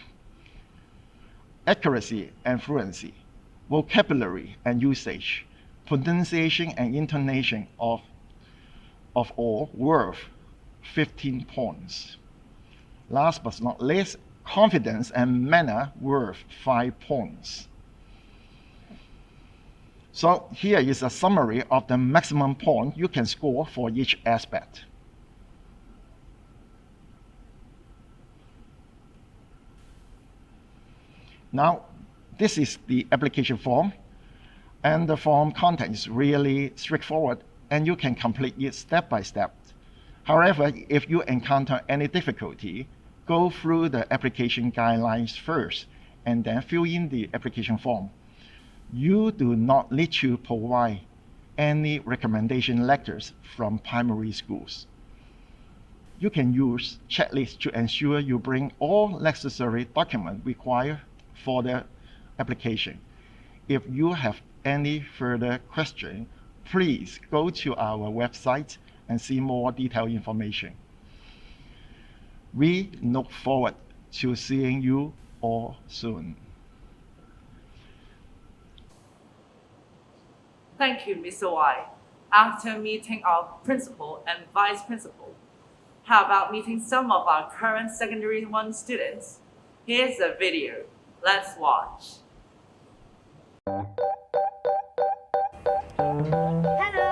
Accuracy and fluency, vocabulary and usage, pronunciation and intonation of all worth 15 points. Last but not least, confidence and manner worth 5 points. So here is a summary of the maximum point you can score for each aspect. Now, this is the application form, and the form content is really straightforward, and you can complete it step by step. However, if you encounter any difficulty, go through the application guidelines first, and then fill in the application form. You do not need to provide any recommendation letters from primary schools. You can use checklists to ensure you bring all necessary documents required for the application. If you have any further questions, please go to our website and see more detailed information. We look forward to seeing you all soon. Thank you, Mr. Y. After meeting our principal and vice principal, how about meeting some of our current secondary 1 students? Here's a video. Let's watch. Hello!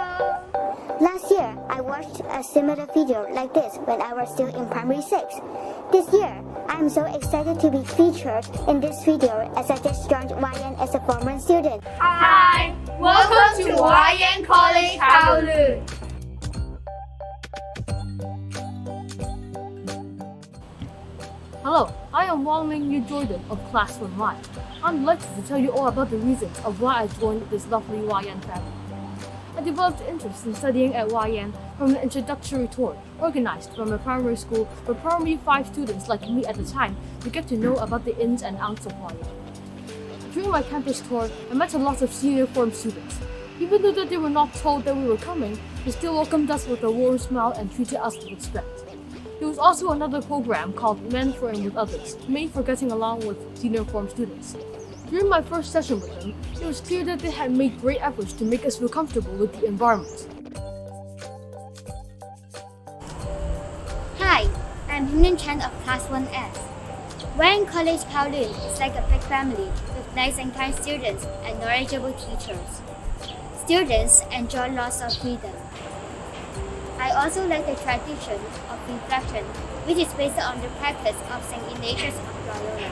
Last year, I watched a similar video like this when I was still in primary 6. This year, I'm so excited to be featured in this video as I just joined YN as a former student. Hi! Welcome to YN College Kowloon! Hello, I am Wang Ling Yu Jordan of Class 1Y. I'm delighted to tell you all about the reasons of why I joined this lovely YN family. I developed interest in studying at YN from an introductory tour organized from a primary school for primary 5 students like me at the time to get to know about the ins and outs of YN. During my campus tour, I met a lot of senior form students. Even though they were not told that we were coming, they still welcomed us with a warm smile and treated us with respect. There was also another program called Mentoring with Others, made for getting along with senior form students. During my first session with them, it was clear that they had made great efforts to make us feel comfortable with the environment. Hi, I'm Himnin Chan of Class 1S. YN College Kowloon is like a big family with nice and kind students and knowledgeable teachers. Students enjoy lots of freedom. I also like the tradition of reflection, which is based on the practice of St. Ignatius of Loyola.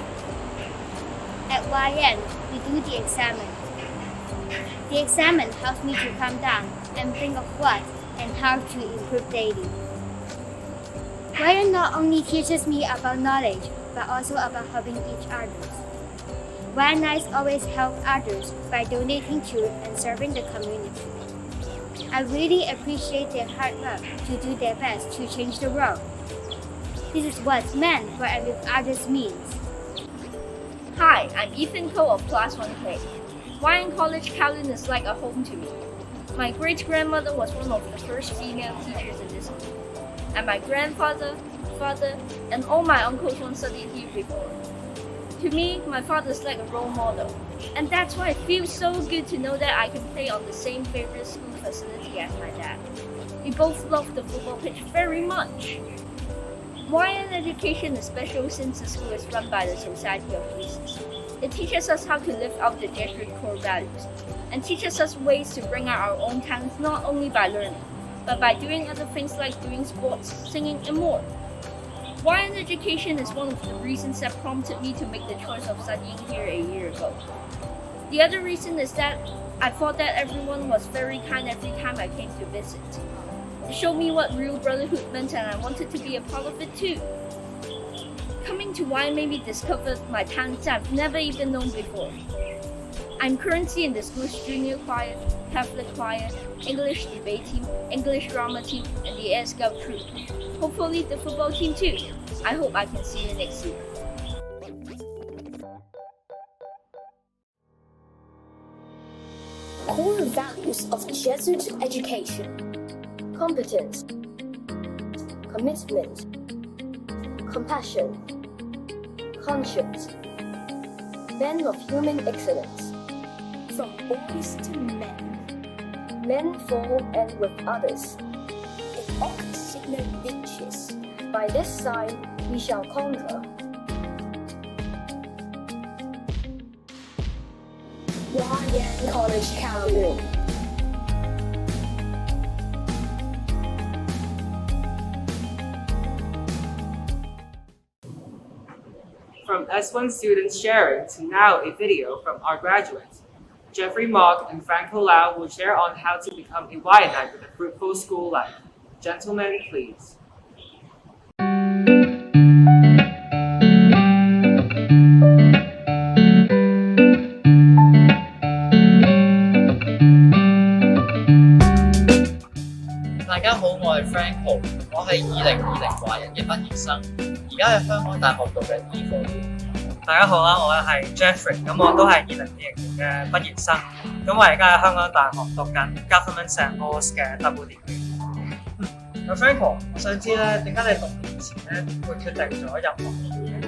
At YN, we do the examen. The examen helps me to calm down and think of what and how to improve daily. YN not only teaches me about knowledge, but also about helping each other. YNites always help others by donating to and serving the community. I really appreciate their hard work to do their best to change the world. This is what men for and with others means. Hi, I'm Ethan Ko of Class 1K. YN College Kowloon is like a home to me. My great-grandmother was one of the first female teachers in this school, and my grandfather, father, and all my uncles once studied here before. To me, my father's like a role model, and that's why it feels so good to know that I can play on the same favorite school facility as my dad. We both love the football pitch very much. YN education is special since the school is run by the Society of Jesus. It teaches us how to live out the Jesuit core values, and teaches us ways to bring out our own talents not only by learning, but by doing other things like doing sports, singing, and more. YN education is one of the reasons that prompted me to make the choice of studying here a year ago. The other reason is that I thought that everyone was very kind every time I came to visit. It showed me what real brotherhood meant, and I wanted to be a part of it too. Coming to YN made me discover my talents I've never even known before. I'm currently in the school's junior choir, Catholic choir, English debate team, English drama team, and the Air Scout troop. Hopefully the football team too. I hope I can see you next year. Core values of Jesuit education: competence, commitment, compassion, conscience, men of human excellence. From boys to men for and with others. It oct signa vinces. By this sign we shall conquer. YN College Kowloon. From S1 students sharing to now a video from our graduates. Jeffrey Mock and Frank Kowloon will share on how to become a YNite with a fruitful school life. Gentlemen, please. 大家好，我係 Frank Ho， 我係2020華人嘅畢業生，而家喺香港大學讀緊醫科。大家好啦，我係 Jeffrey， 咁我都係2020年嘅畢業生，咁我而家喺香港大學讀緊 Government and Laws 嘅 Double Degree。Frank， 我想知咧，點解你讀年前咧會決定咗入學嘅？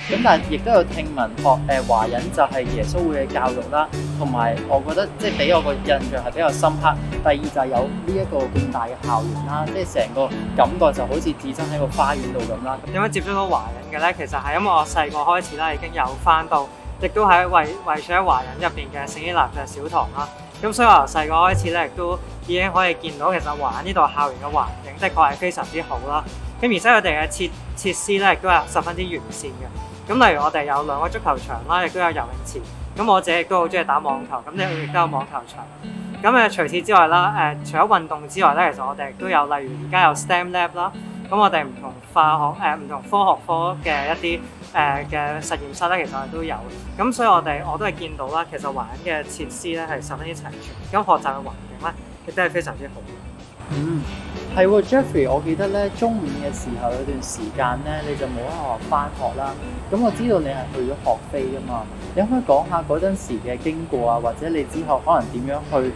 咁但係亦都有聽聞學華人就係耶穌會嘅教育啦，同埋我覺得即係俾我個印象係比較深刻。第二就係有呢一個咁大嘅校園啦，即係成個感覺就好似置身喺個花園度咁啦。點樣接觸到華人嘅咧？其實係因為我細個開始啦，已經有翻到，亦都喺為住喺華人入邊嘅聖依納爵小堂啦。咁所以我由細個開始咧，亦都已經可以見到其實華人呢度校園嘅環境的確係非常之好啦。咁而且佢哋嘅設施咧，亦都係十分之完善嘅。咁例如我哋有2個足球場啦，亦都有游泳池。咁我自己亦都好中意打網球，咁亦都有網球場。咁除此之外啦，除咗運動之外咧，其實我哋亦都有例如而家有 STEM lab 啦。咁我哋唔同化學唔同科學科嘅一啲嘅實驗室咧，其實我哋都有。咁所以我都係見到啦，其實華人嘅設施咧係十分之齊全，咁學習嘅環境咧亦都係非常之好。係喎 ，Jeffrey， 我記得咧中午嘅時候有段時間咧，你就冇喺學校返學啦。咁我知道你係去咗學飛㗎嘛，你可唔可以講下嗰陣時嘅經過啊，或者你之後可能點樣去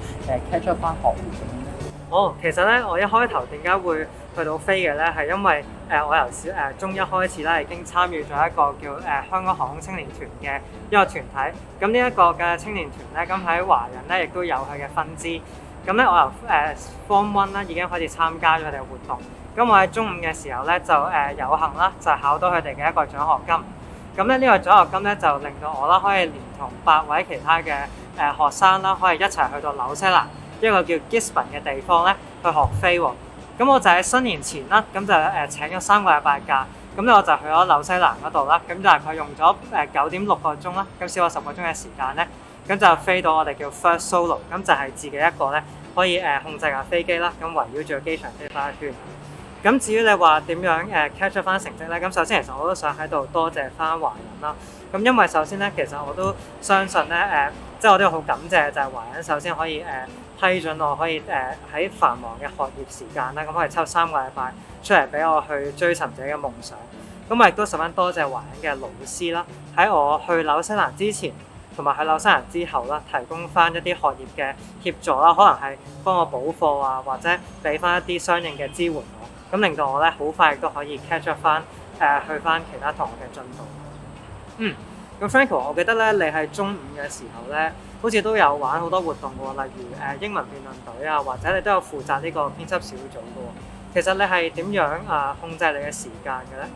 catch up 返學業咁樣咧？其實咧我一開頭點解會去到飛嘅咧，係因為我由中一開始咧已經參與咗一個叫香港航空青年團嘅一個團體。咁呢一個嘅青年團咧，咁喺華人咧亦都有佢嘅分支。咁咧，我由Form 1啦已經開始參加咗佢哋嘅活動。咁我喺中五嘅時候咧，就有幸啦，就考到佢哋嘅一個獎學金。咁咧呢個獎學金咧就令到我啦，可以連同8位其他嘅學生啦，可以一齊去到紐西蘭一個叫 Gisborne 嘅地方咧去學飛喎。咁我就喺新年前啦，咁就請咗3個禮拜假。咁咧我就去咗紐西蘭嗰度啦。咁大概用咗9.6個鐘啦，咁少咗10個鐘嘅時間咧。咁就飛到我哋叫 First Solo， 咁就係自己一個咧可以控制架飛機啦，咁圍繞住個機場飛翻一圈。咁至於你話點樣catch up 翻成績咧？咁首先其實我都想喺度多謝翻華人啦。咁因為首先咧，其實我都相信咧即係我都好感謝就係華人首先可以批准我可以喺繁忙嘅學業時間啦，咁可以抽3個禮拜出嚟俾我去追尋自己嘅夢想。咁我亦都十分多謝華人嘅老師啦，喺我去紐西蘭之前，同埋喺紐西蘭之後啦，提供翻一啲學業嘅協助啦，可能係幫我補課啊，或者俾翻一啲相應嘅支援我。咁令到我咧好快亦都可以 catch up 翻去翻其他同學嘅進度。咁 Franco， 我記得咧你喺中五嘅時候咧，好似都有玩好多活動喎，例如英文辯論隊啊，或者你都有負責呢個編輯小組嘅喎。其實你係點樣控制你嘅時間嘅咧？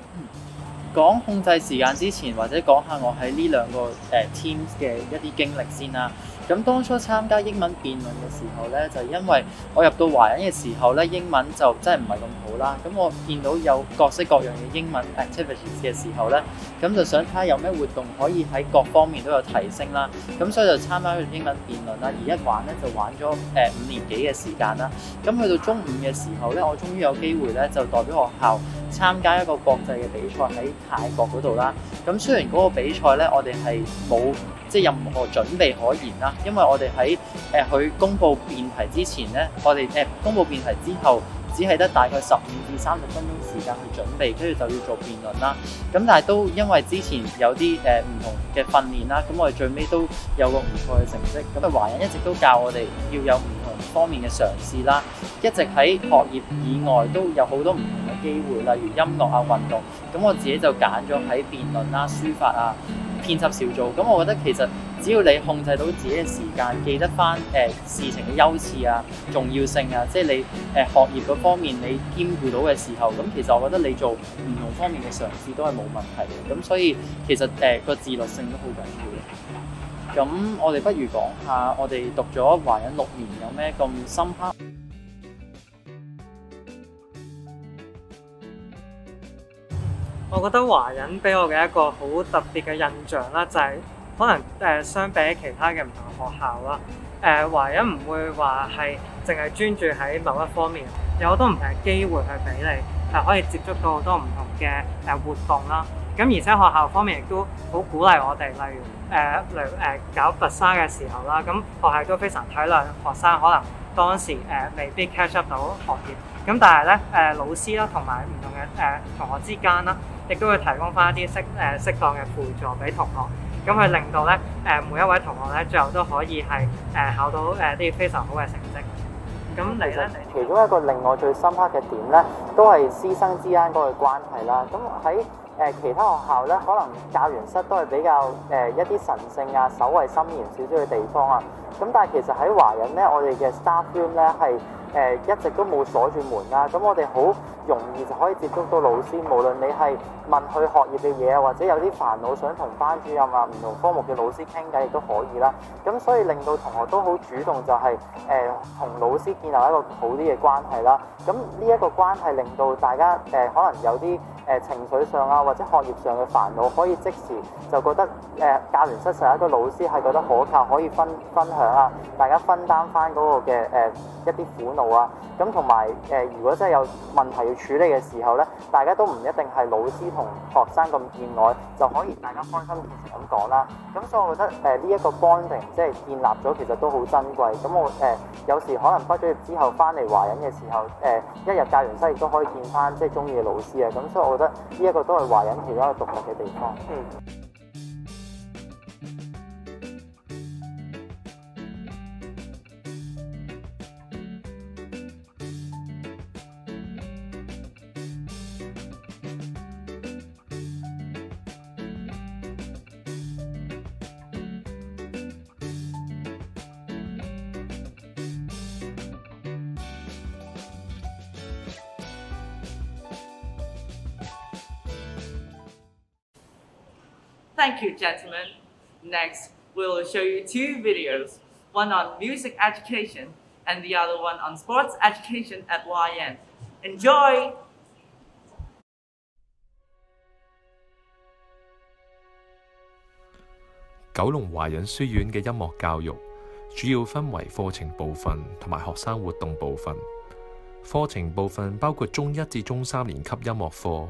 講控制時間之前，或者講下我喺呢兩個teams 嘅一啲經歷先啦。咁當初參加英文辯論嘅時候咧，就因為我入到華人嘅時候咧，英文就真係唔係咁好啦。咁我見到有各式各樣嘅英文 activities 嘅時候咧，咁就想睇下有咩活動可以喺各方面都有提升啦。咁所以就參加咗英文辯論啦。而一玩咧就玩咗5年幾嘅時間啦。咁去到中五嘅時候咧，我終於有機會咧就代表學校參加一個國際嘅比賽喺泰國嗰度啦。咁雖然嗰個比賽咧，我哋係冇任何準備可言啦，因為我哋喺佢公布辯題之前咧，我哋公布辯題之後，只係得大概15至30分鐘時間去準備，跟住就要做辯論啦。咁但係都因為之前有啲唔同嘅訓練啦，咁我哋最尾都有個唔錯嘅成績。咁華人一直都教我哋要有唔同方面嘅嘗試啦，一直喺學業以外都有好多唔同嘅機會，例如音樂啊、運動。咁我自己就揀咗喺辯論啦、書法啊、編輯小組。咁我覺得其實只要你控制到自己嘅時間，記得翻事情嘅優次啊、重要性啊，即係你學業嗰方面你兼顧到嘅時候，咁其實我覺得你做唔同方面嘅嘗試都係冇問題嘅。咁所以其實個自律性都好緊要嘅。咁我哋不如講下我哋讀咗華人6年有咩咁深刻？我覺得華人俾我嘅一個好特別嘅印象啦，就係可能相比其他嘅唔同學校啦，華人唔會話係淨係專注喺某一方面，有好多唔同嘅機會去俾你可以接觸到好多唔同嘅活動啦。咁而且學校方面亦都好鼓勵我哋，例如搞拔沙嘅時候啦，咁學校都非常體諒學生可能當時未必 catch up 到學業，咁但係咧老師啦同埋唔同嘅同學之間啦，亦都會提供翻一啲適當嘅輔助俾同學，咁去令到咧每一位同學咧最後都可以係考到啲非常好嘅成績。咁你咧？其中一個令我最深刻嘅點咧，都係師生之間嗰個關係啦。咁喺其他學校咧，可能教員室都係比較一啲神聖啊、守衞森嚴少少嘅地方啊。咁但係其實喺華人咧，我哋嘅 staff room 咧係一直都冇鎖住門啦。咁我哋好容易就可以接觸到老師，無論你係問佢學業嘅嘢啊，或者有啲煩惱想同班主任啊、唔同科目嘅老師傾偈，亦都可以啦。咁所以令到同學都好主動，就係同老師建立一個好啲嘅關係啦。咁呢一個關係令到大家可能有啲情緒上啊，或者學業上嘅煩惱，可以即時就覺得教員室上一個老師係覺得可靠，可以分享啊，大家分擔翻嗰個嘅一啲苦惱啊。咁同埋如果真係有問題要處理嘅時候咧，大家都唔一定係老師同學生咁見外，就可以大家開心其實咁講啦。咁所以我覺得呢一個 bonding 即係建立咗，其實都好珍貴。咁我有時可能畢咗業之後翻嚟華人嘅時候，一入教員室亦都可以見翻即係中意嘅老師啊。咁所以我覺得呢一個都係華人其中一個獨特嘅地方。Thank you, gentlemen. Next, we'll show you 2 videos, one on music education and the other one on sports education at YN. Enjoy! 九龍華仁書院嘅音樂教育主要分為課程部分同埋學生活動部分。課程部分包括中1至中3年級音樂課，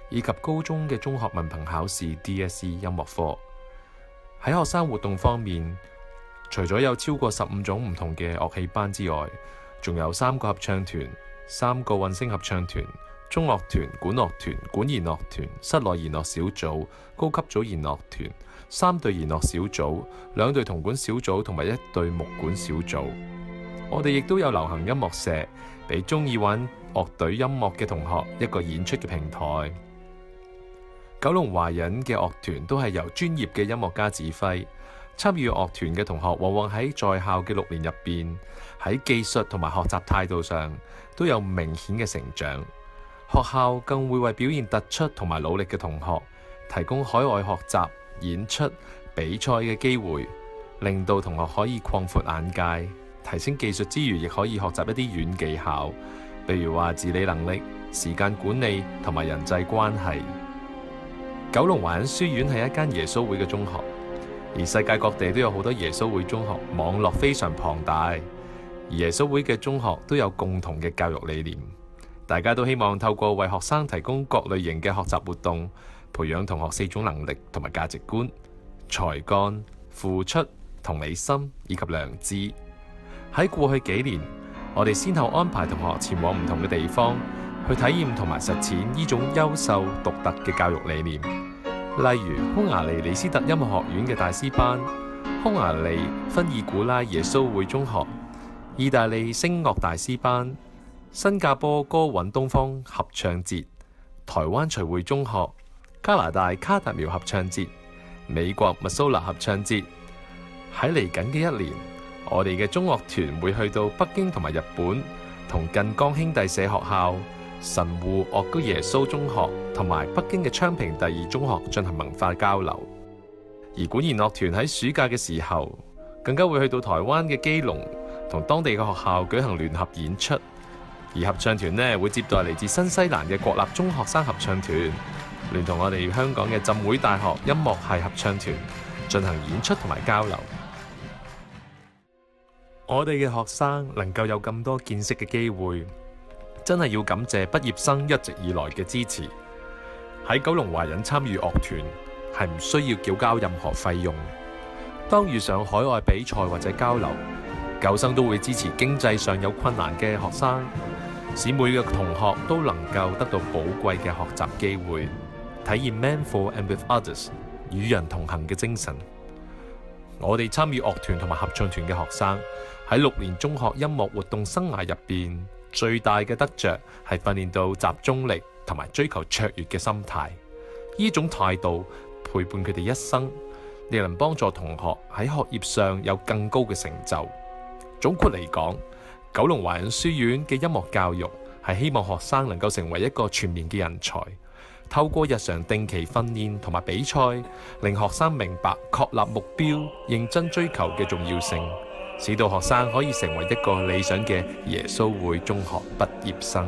以及高中嘅中學文憑考試 DSE 音樂課。喺學生活動方面，除咗有超過15種唔同嘅樂器班之外，仲有3個合唱團、3個混聲合唱團、中樂團、管樂團、管弦樂團、室內弦樂小組、高級組弦樂團、3隊弦樂小組、2隊銅管小組同埋1隊木管小組。我哋亦都有流行音樂社，俾鍾意玩樂隊音樂嘅同學一個演出嘅平台。九龍華仁嘅樂團都係由專業嘅音樂家指揮，參與樂團嘅同學往往喺在校嘅6年入邊，喺技術同埋學習態度上都有明顯嘅成長。學校更會為表現突出同埋努力嘅同學提供海外學習、演出、比賽嘅機會，令到同學可以擴闊眼界，提升技術之餘，亦可以學習一啲軟技巧，譬如話自理能力、時間管理同埋人際關係。九龍華仁書院係一間耶穌會嘅中學，而世界各地都有好多耶穌會中學，網絡非常龐大。而耶穌會嘅中學都有共同嘅教育理念，大家都希望透過為學生提供各類型嘅學習活動，培養同學4種能力同埋價值觀：才幹、付出、同理心以及良知。喺過去幾年，我哋先後安排同學前往唔同嘅地方，去體驗同埋實踐呢種優秀獨特嘅教育理念。例如匈牙利李斯特音樂學院嘅大師班、匈牙利芬爾古拉耶穌會中學、意大利聲樂大師班、新加坡歌韻東方合唱節、台灣徐匯中學、加拿大卡達苗合唱節、美國密蘇拉合唱節。喺嚟緊嘅1年，我哋嘅中樂團會去到北京同埋日本，同近江兄弟社學校、神戶岳高耶穌中學同埋北京嘅昌平第2中學進行文化交流。而管弦樂團喺暑假嘅時候，更加會去到台灣嘅基隆，同當地嘅學校舉行聯合演出。而合唱團呢，會接待嚟自新西蘭嘅國立中學生合唱團，聯同我哋香港嘅浸會大學音樂系合唱團進行演出同埋交流。我哋嘅學生能夠有咁多見識嘅機會，真係要感謝畢業生一直以來嘅支持。喺九龍華仁參與樂團係唔需要繳交任何費用。當遇上海外比賽或者交流，九生都會支持經濟上有困難嘅學生，使每個同學都能夠得到寶貴嘅學習機會，體驗 Man for and with others 與人同行嘅精神。我哋參與樂團同埋合唱團嘅學生喺6年中學音樂活動生涯入邊，最大嘅得着係訓練到集中力同埋追求卓越嘅心態。呢種態度陪伴佢哋一生，亦能幫助同學喺學業上有更高嘅成就。總括嚟講，九龍華仁書院嘅音樂教育係希望學生能夠成為一個全面嘅人才，透過日常定期訓練同埋比賽，令學生明白確立目標、認真追求嘅重要性，使到學生可以成為一個理想嘅耶穌會中學畢業生。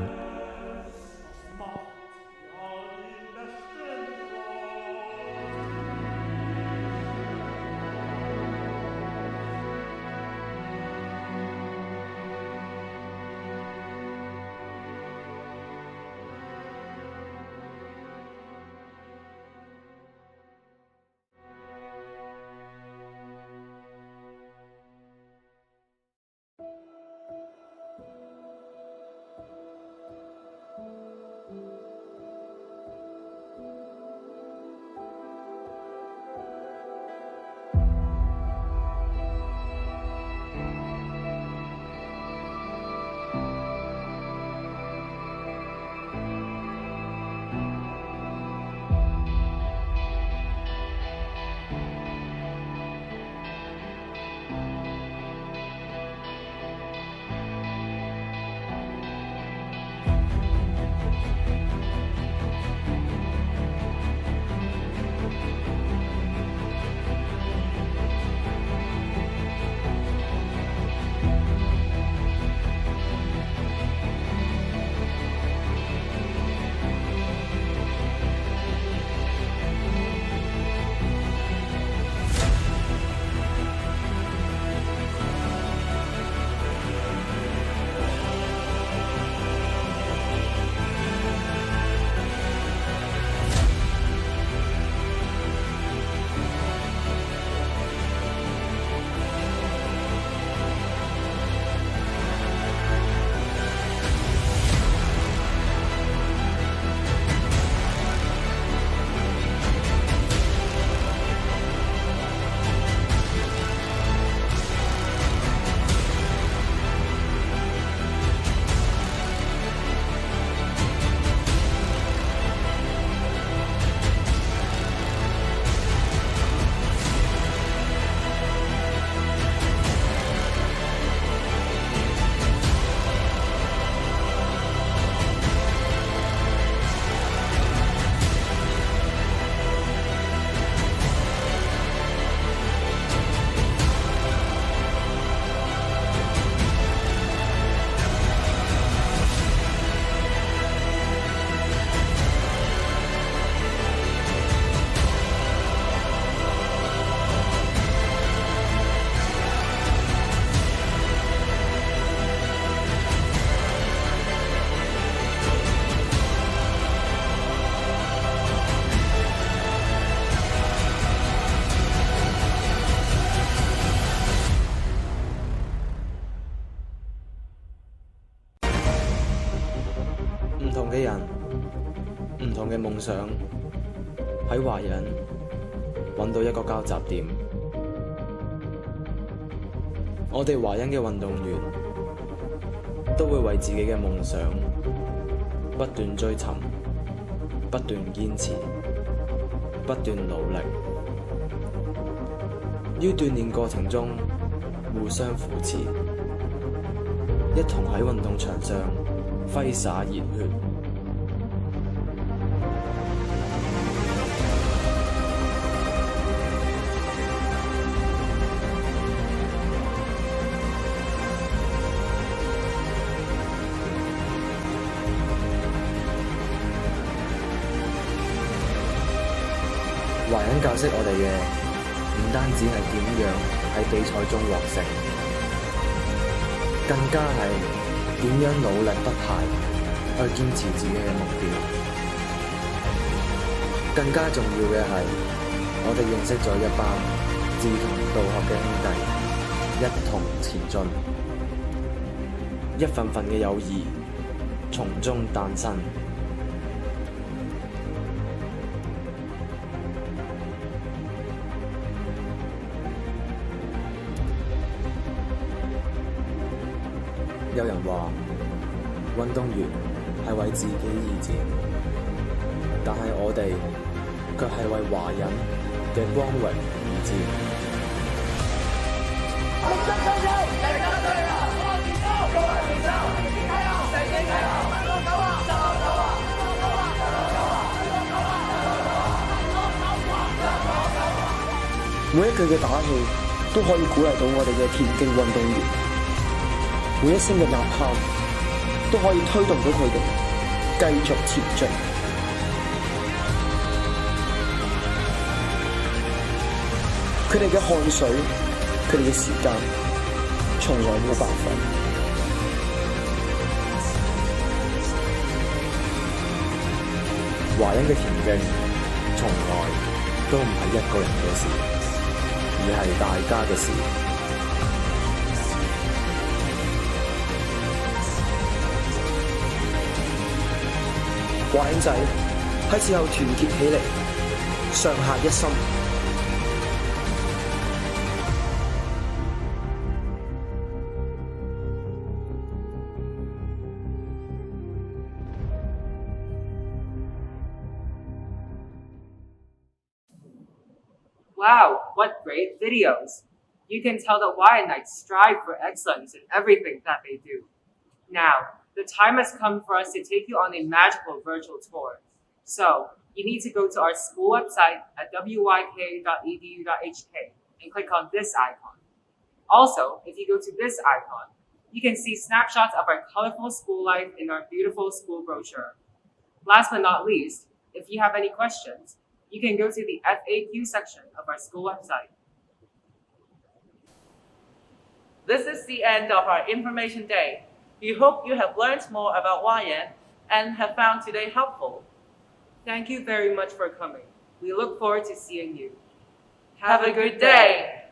嘅人，唔同嘅夢想，喺華人揾到一個交集點。我哋華人嘅運動員都會為自己嘅夢想不斷追尋、不斷堅持、不斷努力。於鍛鍊過程中互相扶持，一同喺運動場上揮灑熱血。華人教識我哋嘅唔單止係點樣喺比賽中獲勝，更加係點樣努力不懈去堅持自己嘅目標。更加重要嘅係，我哋認識咗一班志同道合嘅兄弟，一同前進，一份份嘅友誼從中誕生。有人話運動員係為自己而戰，但係我哋卻係為華人嘅光榮而戰。每一句嘅打氣都可以鼓勵到我哋嘅田徑運動員。每一聲嘅吶喊都可以推動到佢哋繼續前進。佢哋嘅汗水，佢哋嘅時間，從來冇白費。華人嘅田徑從來都唔係一個人嘅事，而係大家嘅事。華兄仔，係時候團結起嚟，上下一心。Wow, what great videos! You can tell that Wyanites strive for excellence in everything that they do. Now, the time has come for us to take you on a magical virtual tour. So, you need to go to our school website at wyk.edu.hk and click on this icon. Also, if you go to this icon, you can see snapshots of our colorful school life in our beautiful school brochure. Last but not least, if you have any questions, you can go to the FAQ section of our school website. This is the end of our Information Day. We hope you have learned more about YN and have found today helpful. Thank you very much for coming. We look forward to seeing you. Have a good day!